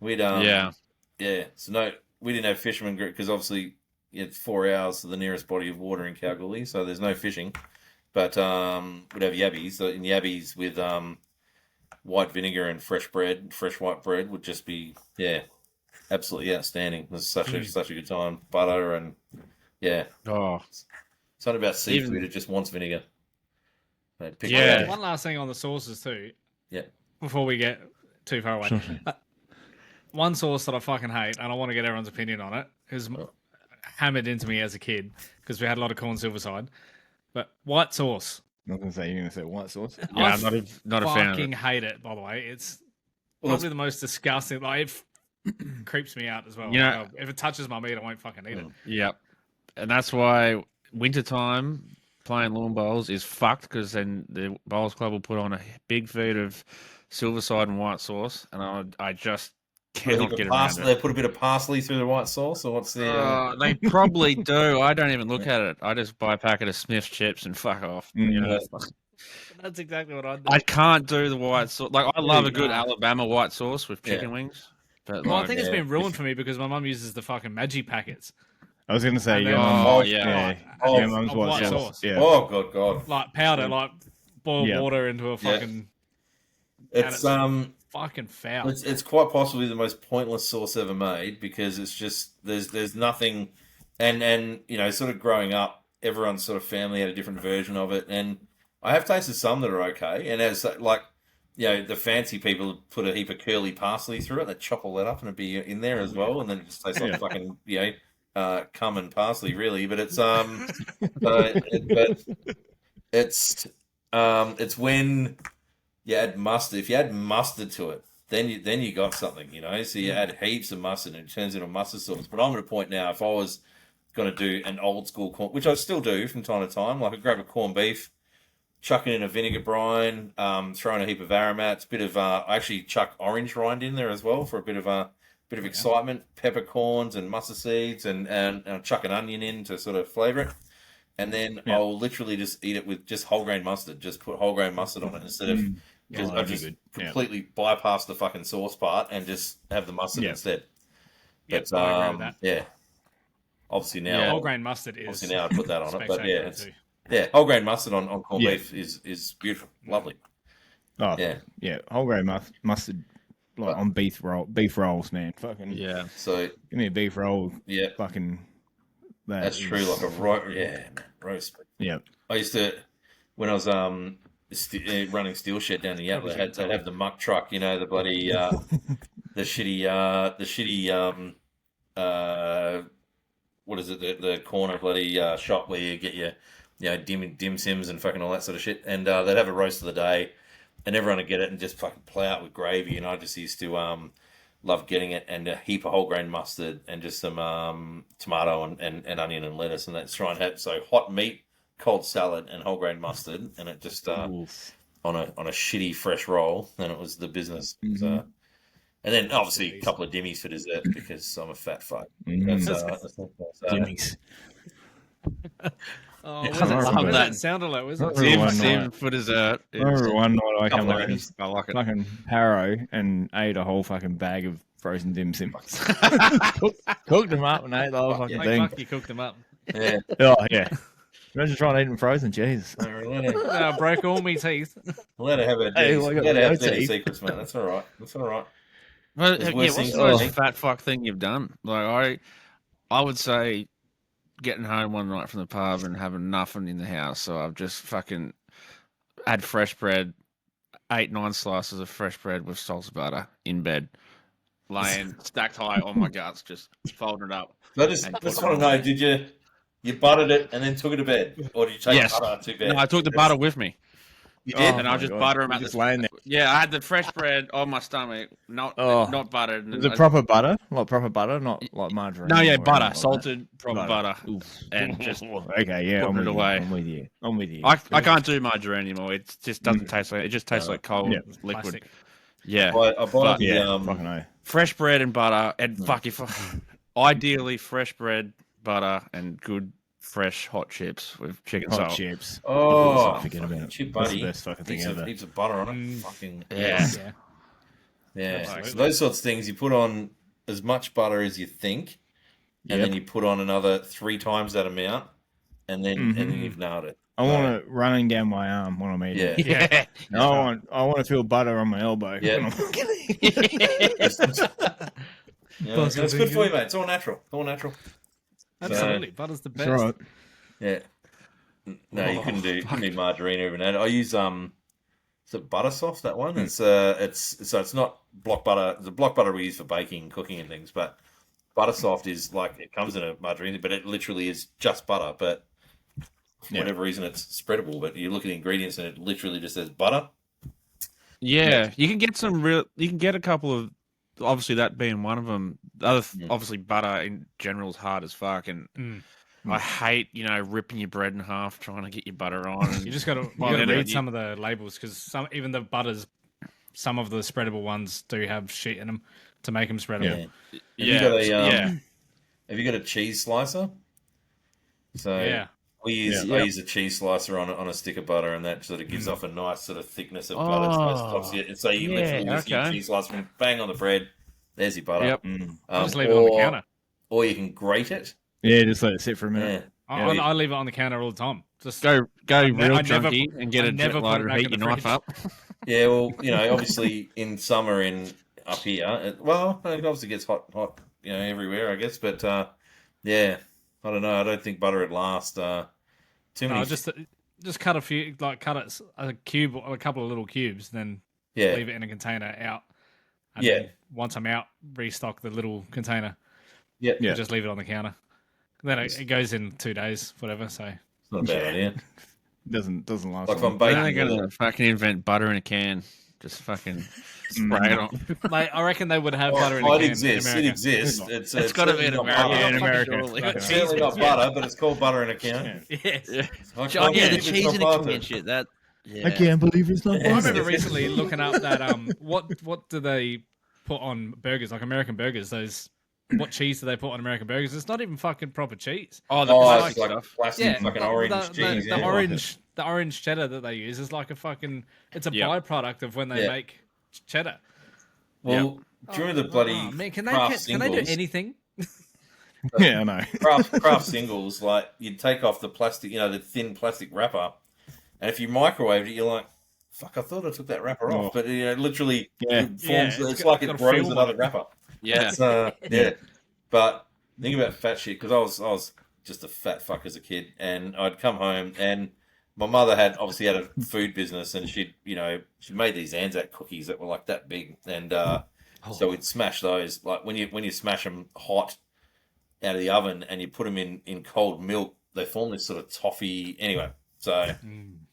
we'd So no, we didn't have fishermen because obviously it's 4 hours to the nearest body of water in Kalgoorlie, so there's no fishing. But we'd have yabbies. So in yabbies with white vinegar and fresh white bread would just be absolutely outstanding. It was such a good time. Butter and something about seafood. It just wants vinegar. One last thing on the sauces too. Yeah. Before we get too far away, one sauce that I fucking hate, and I want to get everyone's opinion on it, is hammered into me as a kid because we had a lot of corn silverside. But white sauce. I was going to say, you're going to say white sauce? Yeah, I'm not a fan of it. Fucking hate it, by the way. It's probably the most disgusting. Like, it creeps me out as well. If it touches my meat, I won't fucking eat it. Yep. And that's why wintertime playing lawn bowls is fucked, because then the bowls club will put on a big feed of silverside and white sauce, and I just cannot get around it. They put a bit of parsley through the white sauce, or what's the? They probably do. I don't even look at it. I just buy a packet of Smith's chips and fuck off. That's exactly what I do. I can't do the white sauce. Like, I love a good Alabama white sauce with chicken wings. But I think it's been ruined for me because my mum uses the fucking Maggi packets. I was going to say, your mum's white sauce. Yeah. Oh, God. Like powder, like boiled water into a fucking... It's fucking foul. It's quite possibly the most pointless sauce ever made, because it's just there's nothing, and sort of growing up, everyone's sort of family had a different version of it, and I have tasted some that are okay, and as the fancy people put a heap of curly parsley through it, they chop all that up and it'd be in there as well, and then it just tastes like fucking cum and parsley really, but it's it's when you add mustard. If you add mustard to it, then you got something, So you add heaps of mustard and it turns into a mustard sauce. But I'm at a point now, if I was going to do an old school corn, which I still do from time to time, like I grab a corned beef, chuck it in a vinegar brine, throw in a heap of aromats, I actually chuck orange rind in there as well for a bit of excitement, peppercorns and mustard seeds, and I'll chuck an onion in to sort of flavour it. And then I'll literally just eat it with just whole grain mustard. Just put whole grain mustard on it instead of I just completely bypass the fucking sauce part and just have the mustard instead. But, I agree with that. Obviously now whole grain mustard is. Obviously now I put that on it, but Yeah, whole grain mustard on corned Yeah. beef is beautiful, lovely. Oh, Yeah. yeah. Whole grain mustard like on beef rolls, man. Fucking Yeah. So give me a beef roll. yeah, Fucking. that's true. Like a roast. Yeah. I used to when I was running steel shed down in Yatla, they'd have the muck truck, you know, the bloody the shitty what is it, the corner bloody shop where you get your dim sims and fucking all that sort of shit, and they'd have a roast of the day, and everyone would get it and just fucking plow out with gravy, and I just used to love getting it, and a heap of whole grain mustard and just some tomato and onion and lettuce, and that's try and have so hot meat, cold salad, and whole grain mustard, and it just on a shitty fresh roll, and it was the business. So, and then obviously a couple of dimmies for dessert because I'm a fat fuck. Jimmy's. Oh, Yeah, what love does that. that sound like? Was it? Dim Sim for dessert. I remember one night I come Couple of home, dimmies. I like it. fucking Harrow, and ate a whole fucking bag of frozen dim sims. Cooked them up and ate the whole fucking Like, thing. fuck, you cooked them up. Yeah. Oh yeah. Imagine trying to eat them frozen. Jesus. I broke all my teeth. Let her have her Hey, dirty, well, I got let her have no dirty teeth. secrets, man. That's all right. That's all right. Well, There's yeah, worse what's things the to most do. fat fuck thing you've done? Like I would say getting home one night from the pub and having nothing in the house, so I've just fucking had fresh bread, 8-9 slices of fresh bread with salsa butter in bed, laying stacked high on my guts, just folding it up. I just want to know, did you buttered it and then took it to bed, or did you take Yes. butter to bed? No, I took the butter with me. You did. And Oh I'll my just God. butter them You're at just the laying there. Yeah, I had the fresh bread on my stomach, not buttered. And Is it I- proper butter? Like proper butter, not like margarine. No, yeah, or butter, anything like salted proper butter, that? Oof. and just Okay, yeah, putting I'm it with away. you. I'm with you. I'm with you. I can't do margarine anymore. It just doesn't taste like. It just tastes like cold Yeah. liquid. Plastic. Yeah, I bought But- the yeah, fucking no. fresh bread and butter, and fuck if ideally fresh bread, butter, and good fresh hot chips with chicken Hot salt. chips. Oh, Forget fucking about it. chip That's buddy. the best fucking thing ever. Heaps of butter on it. Fucking Yeah. Yeah. yeah. Absolutely. So those sorts of things, you put on as much butter as you think, and Yep. then you put on another 3 times that amount, and then you've nailed it. I want it running down my arm when I'm eating. Yeah. Yeah, I want to feel butter on my elbow. Yeah. when I'm- Yeah, it's good for you, mate. It's all natural. It's all natural. Absolutely. Butter's the best. That's right. Yeah. No, you couldn't do margarine or even that. I use is it butter soft, that one? It's not block butter. The block butter we use for baking, cooking and things, but butter soft is like it comes in a margarine, but it literally is just butter, but for whatever reason it's spreadable. But you look at the ingredients and it literally just says butter. yeah. You can get some real. You can get a couple of. Obviously, that being one of them. The other, obviously, butter in general is hard as fuck, and I hate ripping your bread in half trying to get your butter on. You just got to read some of the labels because even the butters, some of the spreadable ones do have shit in them to make them spreadable. Have you got a cheese slicer? So Yeah. I use a cheese slicer on a stick of butter, and that sort of gives off a nice sort of thickness of butter. So you literally use your cheese slicer and bang on the bread. There's your butter. Yep. Just leave it on the counter. Or you can grate it. Yeah, just let it sit for a minute. Yeah. I leave it on the counter all the time. Just Go real I never junky put- and get I a never jet put lighter it and back heat in your the knife up. Yeah, well, obviously in summer up here, it obviously gets hot, everywhere, I guess. But yeah, I don't know. I don't think butter would last. Too many. just cut a few, like cut it a cube or a couple of little cubes, then Yeah. leave it in a container out. And Yeah. then once I'm out, restock the little container. Yeah. Yeah. Just leave it on the counter. Then it goes in 2 days, whatever. So It's not a bad idea. Doesn't last. Like if long. I'm When are they baking. gonna fucking invent butter in a can? Just fucking spray it on. mate, I reckon they would have butter in a can it exists. in It America. exists. It's got to be in certainly not America. butter. Yeah, in America. Surely. Fucking It's certainly not butter, but it's called butter in a can. Yes. Yeah. I Oh, can't yeah, the believe it's cheese not in a butter. can shit. That. Yeah. I can't believe it's not. I butter. remember recently looking up that what do they put on burgers, like American burgers? What cheese do they put on American burgers? It's not even fucking proper cheese. Oh, the Oh, plastic it's like stuff. plastic Yeah, fucking the- orange the, cheese. the yeah. orange, the orange cheddar that they use is like a fucking. It's a Yep. byproduct of when they Yeah. make cheddar. Well, during the bloody Oh, man, can craft they do singles, anything? Yeah, I know. Craft singles, like you'd take off the plastic, the thin plastic wrapper, and if you microwaved it, you're like, "Fuck! I thought I took that wrapper off," but literally, it forms. It's like it grows another wrapper. Yeah. It's, But think about fat shit, because I was just a fat fuck as a kid, and I'd come home, and my mother had obviously had a food business, and she made these Anzac cookies that were like that big, and so we'd smash those. Like when you smash them hot out of the oven and you put them in cold milk, they form this sort of toffee. Anyway, so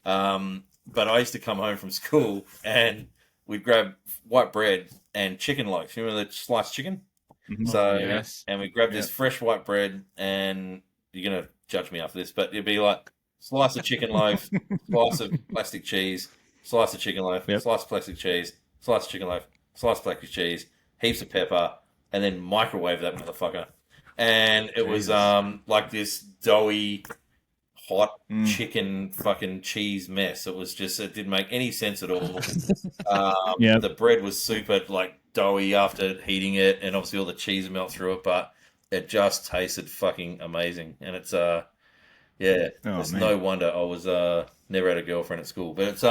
but I used to come home from school and we'd grab white bread and chicken loaves. You remember the sliced chicken? So yes. And we grab this fresh white bread, and you're gonna judge me after this, but it'd be like slice of chicken loaf, slice of plastic cheese, slice of chicken loaf, slice of plastic cheese, slice of chicken loaf, slice of plastic cheese, heaps of pepper, and then microwave that motherfucker. And it was like this doughy, hot chicken fucking cheese mess. It was just, it didn't make any sense at all. The bread was super like doughy after heating it, and obviously all the cheese melt through it, but it just tasted fucking amazing. And it's it's no wonder I was never had a girlfriend at school. But it's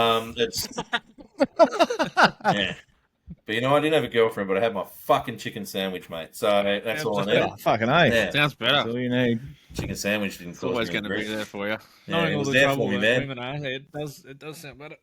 yeah. But I didn't have a girlfriend, but I had my fucking chicken sandwich, mate. So that's all I need. Oh, fucking A. Yeah. Sounds better. That's all you need. Chicken sandwich didn't It's cause always me going to be grief. there for you. Yeah, Knowing it all was the there trouble for me, that man. women are, it does sound better.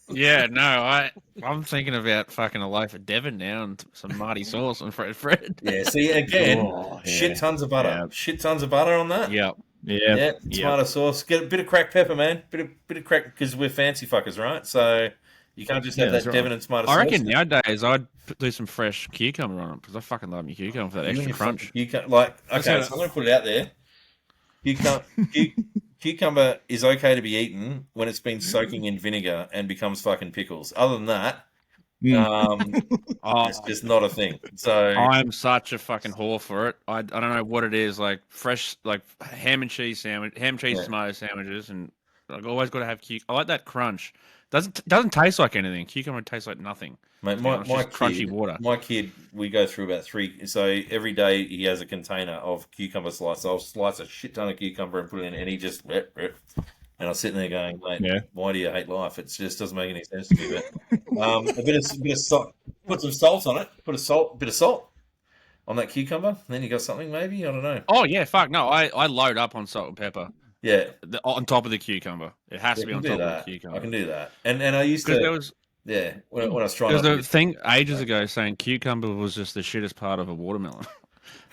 Yeah, no, I'm thinking about fucking a loaf of Devon now and some Marty sauce and fresh bread. Yeah, see, again, shit tons of butter. Yeah. Shit tons of butter on that. Yep. Yeah. Tomato sauce. Get a bit of cracked pepper, man. Bit of crack, because we're fancy fuckers, right? So you can't just have that that's right. Devon and tomato sauce. I reckon nowadays I'd do some fresh cucumber on it because I fucking love my cucumber for that extra crunch. You can't, okay, so I'm going to put it out there. Cucumber is okay to be eaten when it's been soaking in vinegar and becomes fucking pickles. Other than that, it's just not a thing. So I'm such a fucking whore for it. I don't know what it is, like fresh, like ham and cheese tomato sandwiches, and I've always got to have I like that crunch. Doesn't taste like anything. Cucumber tastes like nothing. Mate, It's my crunchy kid, water. My kid, we go through about 3. So every day he has a container of cucumber slice. I'll slice a shit ton of cucumber and put it in, and he just and I'm sitting there going, mate, why do you hate life? It just doesn't make any sense to me. But a bit of salt, put some salt on it. Put a bit of salt on that cucumber. And then you got something, maybe, I don't know. Oh yeah, fuck no! I load up on salt and pepper. Yeah, on top of the cucumber. It has to be on top of the cucumber. I can do that. And I used to. There was when I was trying. There was a thing ages ago saying cucumber was just the shittest part of a watermelon,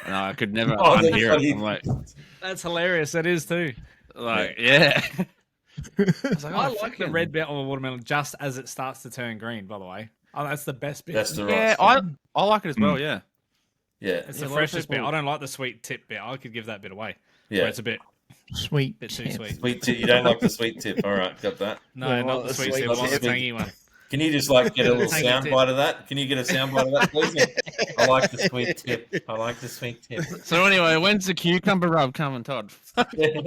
and I could never unhear it. I'm like, That's hilarious. That is too. like yeah. I like the red bit of a watermelon just as it starts to turn green. By the way, that's the best bit. That's the right. Yeah, I like it as well. Yeah. Yeah, It's the freshest bit. I don't like the sweet tip bit. I could give that bit away. Yeah, where it's a bit Sweet. too sweet. Sweet tip. You don't like the sweet tip. All right, got that. No, not the sweet tip. I want the tangy one. Can you just get a little sound bite of that? Can you get a sound bite of that, please? I like the sweet tip. I like the sweet tip. So anyway, when's the cucumber rub coming, Todd? Mate,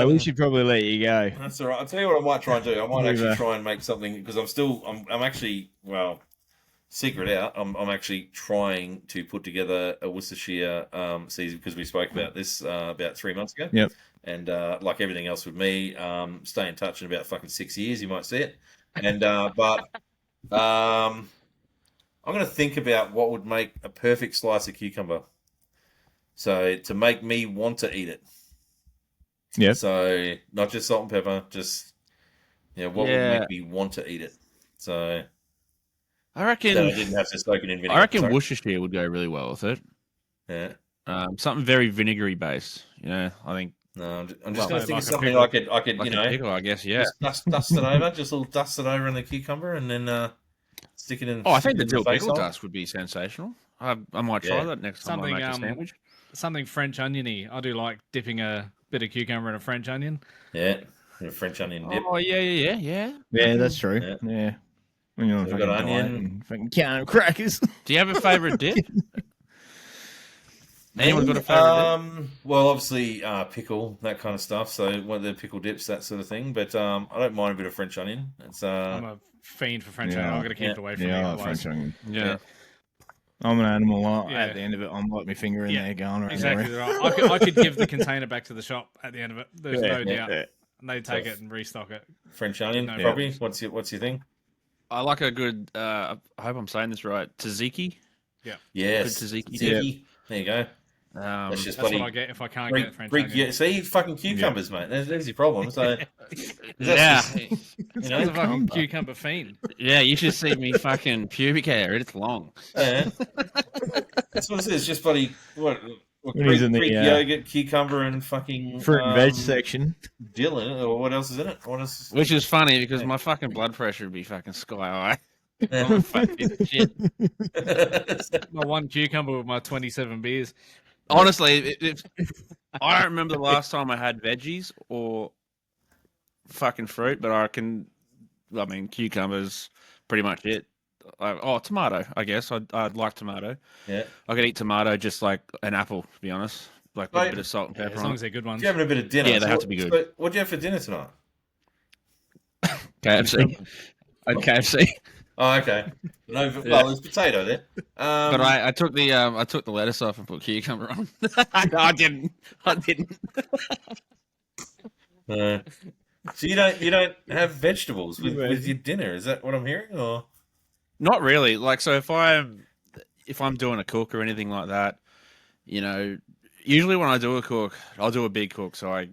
we should probably let you go. That's all right. I'll tell you what I might try and do. I might actually try and make something, because I'm actually, secret out. I'm actually trying to put together a Worcestershire season, because we spoke about this about 3 months ago. Yep. And like everything else with me, stay in touch in about fucking 6 years. You might see it. And but I'm going to think about what would make a perfect slice of cucumber. So to make me want to eat it. Yeah. So not just salt and pepper, just what would make me want to eat it. So I reckon that I didn't have to soak it in vinegar. I reckon Worcestershire would go really well with it. Yeah. Something very vinegary based. I think. No, I'm just going to think like of a something pickle. I could, Like a pickle, I guess. Yeah. just dust it over, just a little dust it over in the cucumber, and then stick it in. Oh, I think the stick it in dill face pickle hole. dust would be sensational. I might try that next time I make a sandwich. Something French oniony. I do like dipping a bit of cucumber in a French onion. Yeah, a French onion dip. Oh yeah. Yeah, that's true. Yeah. Yeah. When you're on We've fucking got diet onion. and fucking can crackers. Do you have a favourite dip? Anyone got a favourite dip? Well, obviously pickle, that kind of stuff. So one of the pickle dips, that sort of thing. But I don't mind a bit of French onion. It's I'm a fiend for French Yeah. onion. I've got to keep it away from me. Yeah, I like Otherwise. French onion. Yeah. I'm an animal. Yeah. At the end of it, I'm like my finger in there going around. Exactly right. I could give the container back to the shop at the end of it. There's no doubt. Yeah. And they take it and restock it. French onion, No probably. problems. What's your thing? I like a good. I hope I'm saying this right. Tzatziki. Yes, Good tzatziki tzatziki. There you go. That's just That's bloody what I get if I can't Greek, get French Greek, onion. yeah, see, fucking cucumbers, mate. There's your problem. So yeah. you It's a know, fucking cucumber fiend. Yeah, you should see me fucking pubic hair. It's long. yeah. That's what it is. Just bloody what When he's in the, Greek yogurt, cucumber, and fucking fruit and veg section. dill in it. Or what else is in it? What else? Which is funny because my fucking blood pressure would be fucking sky high. Yeah. I'm a fat piece of shit. My one cucumber with my 27 beers. Honestly, I don't remember the last time I had veggies or fucking fruit, but I mean, cucumbers, pretty much it. Tomato, I guess. I'd like tomato. Yeah. I could eat tomato just like an apple, to be honest. Like with a bit of salt and pepper As on long it. as they're good ones. You're having a bit of dinner. Yeah, they have to be good. So what'd you have for dinner tonight? KFC. KFC. Oh, okay. No, well, there's potato there. But I took the lettuce off and put cucumber on. No, I didn't. So you don't have vegetables with your dinner? Is that what I'm hearing? Or Not really. Like, so if I'm doing a cook or anything like that, you know, usually when I do a cook, I'll do a big cook, so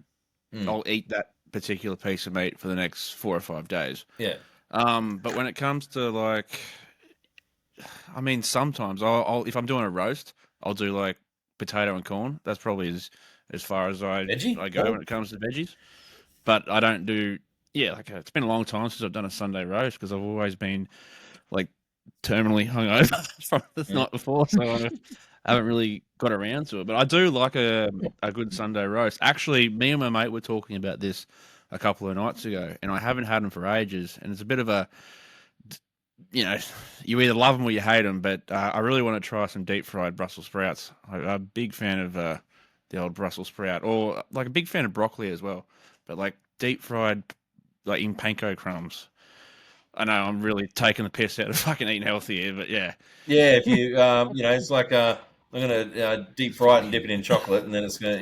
I'll eat that particular piece of meat for the next 4 or 5 days. yeah, But when it comes to like, I mean, sometimes I'll if I'm doing a roast, I'll do like potato and corn. That's probably as far as I go when it comes to veggies. But I don't do it's been a long time since I've done a Sunday roast because I've always been like terminally hungover from the night before, so I haven't really got around to it. But I do like a good Sunday roast. Actually, me and my mate were talking about this a couple of nights ago, and I haven't had them for ages. And it's a bit of a, you know, you either love them or you hate them. But I really want to try some deep fried Brussels sprouts. I'm a big fan of the old Brussels sprout, or like a big fan of broccoli as well. But like deep fried, like in panko crumbs. I know I'm really taking the piss out of fucking eating healthy here, but yeah. yeah. If you it's like I'm gonna deep fry it and dip it in chocolate, and then it's gonna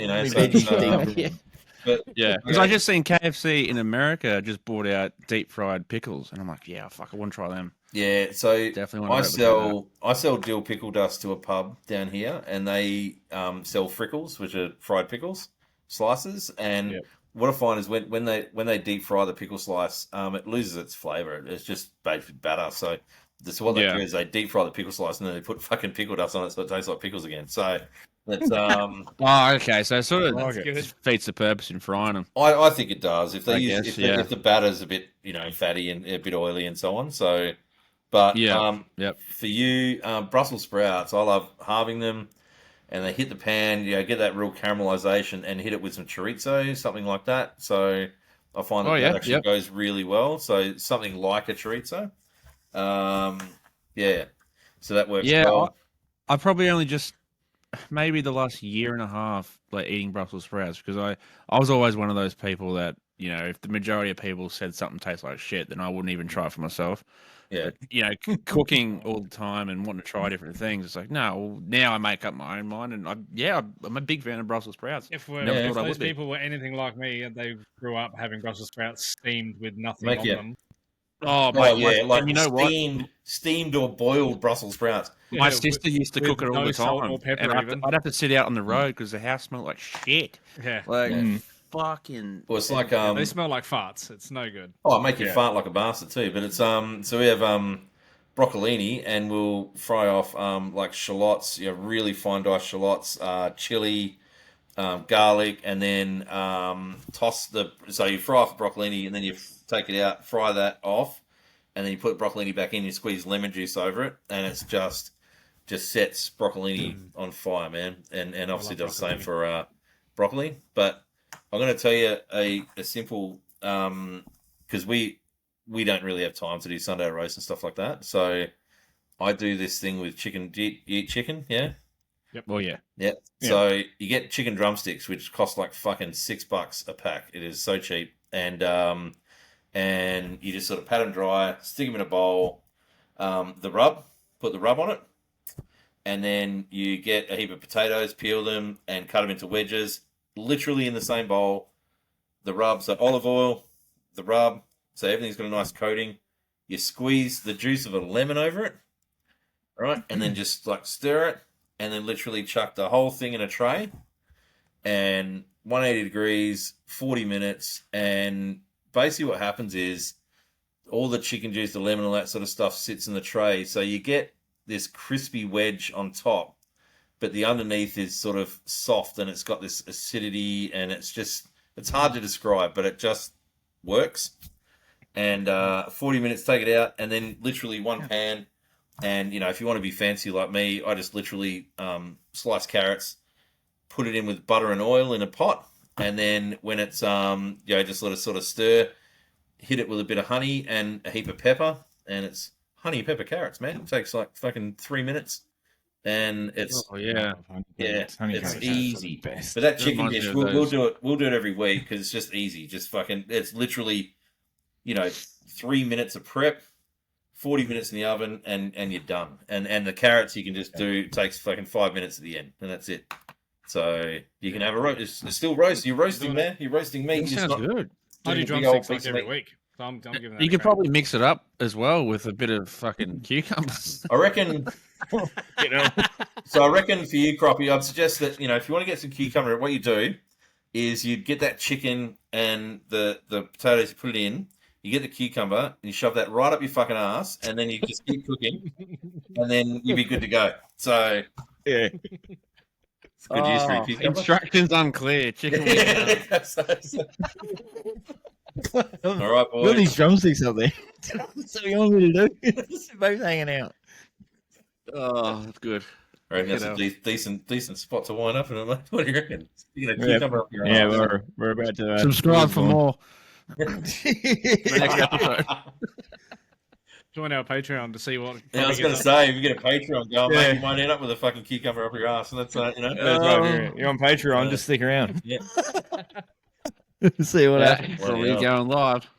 But Yeah, because I just seen KFC in America just brought out deep fried pickles, and I'm like, yeah, fuck, I want to try them. yeah, so Definitely want to. I sell dill pickle dust to a pub down here, and they sell frickles, which are fried pickles slices. And what I find is when they deep fry the pickle slice, it loses its flavour. It's just baked with batter. So what they do is they deep fry the pickle slice, and then they put fucking pickle dust on it, so it tastes like pickles again. So that's Oh, okay. So it sort of That's good. defeats the purpose in frying them. I think it does. If they guess, if the batter's a bit fatty and a bit oily and so on. So, but for you, Brussels sprouts, I love halving them, and they hit the pan. Get that real caramelization, and hit it with some chorizo, something like that. So I find that actually goes really well. So something like a chorizo, So that works well. I probably only just maybe the last year and a half like eating Brussels sprouts because I was always one of those people that if the majority of people said something tastes like shit, then I wouldn't even try it for myself. Yeah. But, cooking all the time and wanting to try different things, it's like no. Now I make up my own mind, and I'm a big fan of Brussels sprouts. If Never thought I those would be. people were anything like me and they grew up having Brussels sprouts steamed with nothing Make on you- them. Oh, Oh mate, yeah, like and you know what? steamed or boiled Brussels sprouts. My Yeah, sister used to with cook it all no the salt time, or pepper and even. I'd have to sit out on the road because the house smelled like shit. Yeah. Like Yeah. fucking. Well, it's like They smell like farts. It's no good. I make you fart like a bastard too. But it's so we have broccolini, and we'll fry off like shallots, really fine diced shallots, chili, garlic, and then so you fry off the broccolini, and then you take it out, fry that off, and then you put broccolini back in, you squeeze lemon juice over it, and it's just sets broccolini on fire, man. And obviously does the same for broccoli. But I'm going to tell you a simple, because we don't really have time to do Sunday roast and stuff like that. So I do this thing with chicken. Do you eat chicken? Yeah. Yep. Well, yeah. Yeah. So you get chicken drumsticks, which cost like fucking $6 a pack. It is so cheap. And and you just sort of pat them dry, stick them in a bowl. Put the rub on it, and then you get a heap of potatoes, peel them, and cut them into wedges, literally in the same bowl. The rub, so olive oil, the rub, so everything's got a nice coating. You squeeze the juice of a lemon over it, right, and then just like stir it, and then literally chuck the whole thing in a tray, and 180 degrees, 40 minutes, and basically what happens is all the chicken juice, the lemon, all that sort of stuff sits in the tray. So you get this crispy wedge on top, but the underneath is sort of soft and it's got this acidity, and it's hard to describe, but it just works. And 40 minutes, take it out, and then literally one pan. And, if you want to be fancy like me, I just literally slice carrots, put it in with butter and oil in a pot. And then when it's, just let it sort of stir, hit it with a bit of honey and a heap of pepper, and it's honey, pepper, carrots, man. It takes like fucking 3 minutes, and it's it's easy. But that chicken dish, we'll do it. We'll do it every week because it's just easy. It's literally, 3 minutes of prep, 40 minutes in the oven, and you're done. And the carrots you can just do, it takes fucking 5 minutes at the end, and that's it. So you can have a roast. It's still roast. You're roasting, man. You're roasting meat. That sounds good. I do drumsticks like every week. So I'm giving that You could probably mix it up as well with a bit of fucking cucumbers. I reckon, So I reckon for you, Kroppy, I'd suggest that, if you want to get some cucumber, what you do is you get that chicken and the potatoes, you put it in, you get the cucumber, and you shove that right up your fucking ass, and then you just keep cooking, and then you'll be good to go. So, yeah. It's good use for your cucumber. Instructions unclear. Chicken All right, boys. Got these drumsticks up there. That's what you want me to do. Both hanging out. Oh, that's good. I reckon that's a decent spot to wind up in it, mate. What do you reckon? You know, cucumber up your ass. We're about to Subscribe for more. The next episode. Join our Patreon to see what. Yeah, I was going to say, if you get a Patreon going, mate, you might end up with a fucking cucumber up your ass, and that's You're on Patreon. Just stick around. Yeah. See what happens. So we're going live.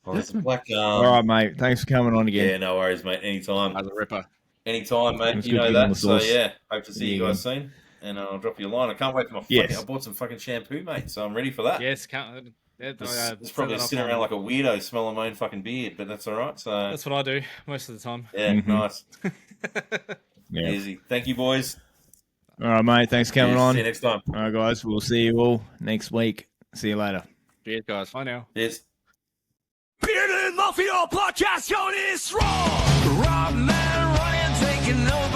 Oh, it's black. All right, mate. Thanks for coming on again. Yeah, no worries, mate. Anytime. As a ripper. Anytime, mate. It's You know good to that. get So on the sauce. yeah, hope to see you guys soon, and I'll drop you a line. I can't wait for my fucking. Yes. I bought some fucking shampoo, mate. So I'm ready for that. Yes, can't. It's probably sitting around like a weirdo smelling my own fucking beard, but that's all right. So That's what I do most of the time. yeah, nice, Yeah. easy. Thank you, boys. All right, mate. Thanks for coming on. See you next time. All right, guys. We'll see you all next week. See you later. Cheers, guys. Bye now. Yes. Bearded Mafia Podcast, yo, this raw. Rob, man, Ryan taking over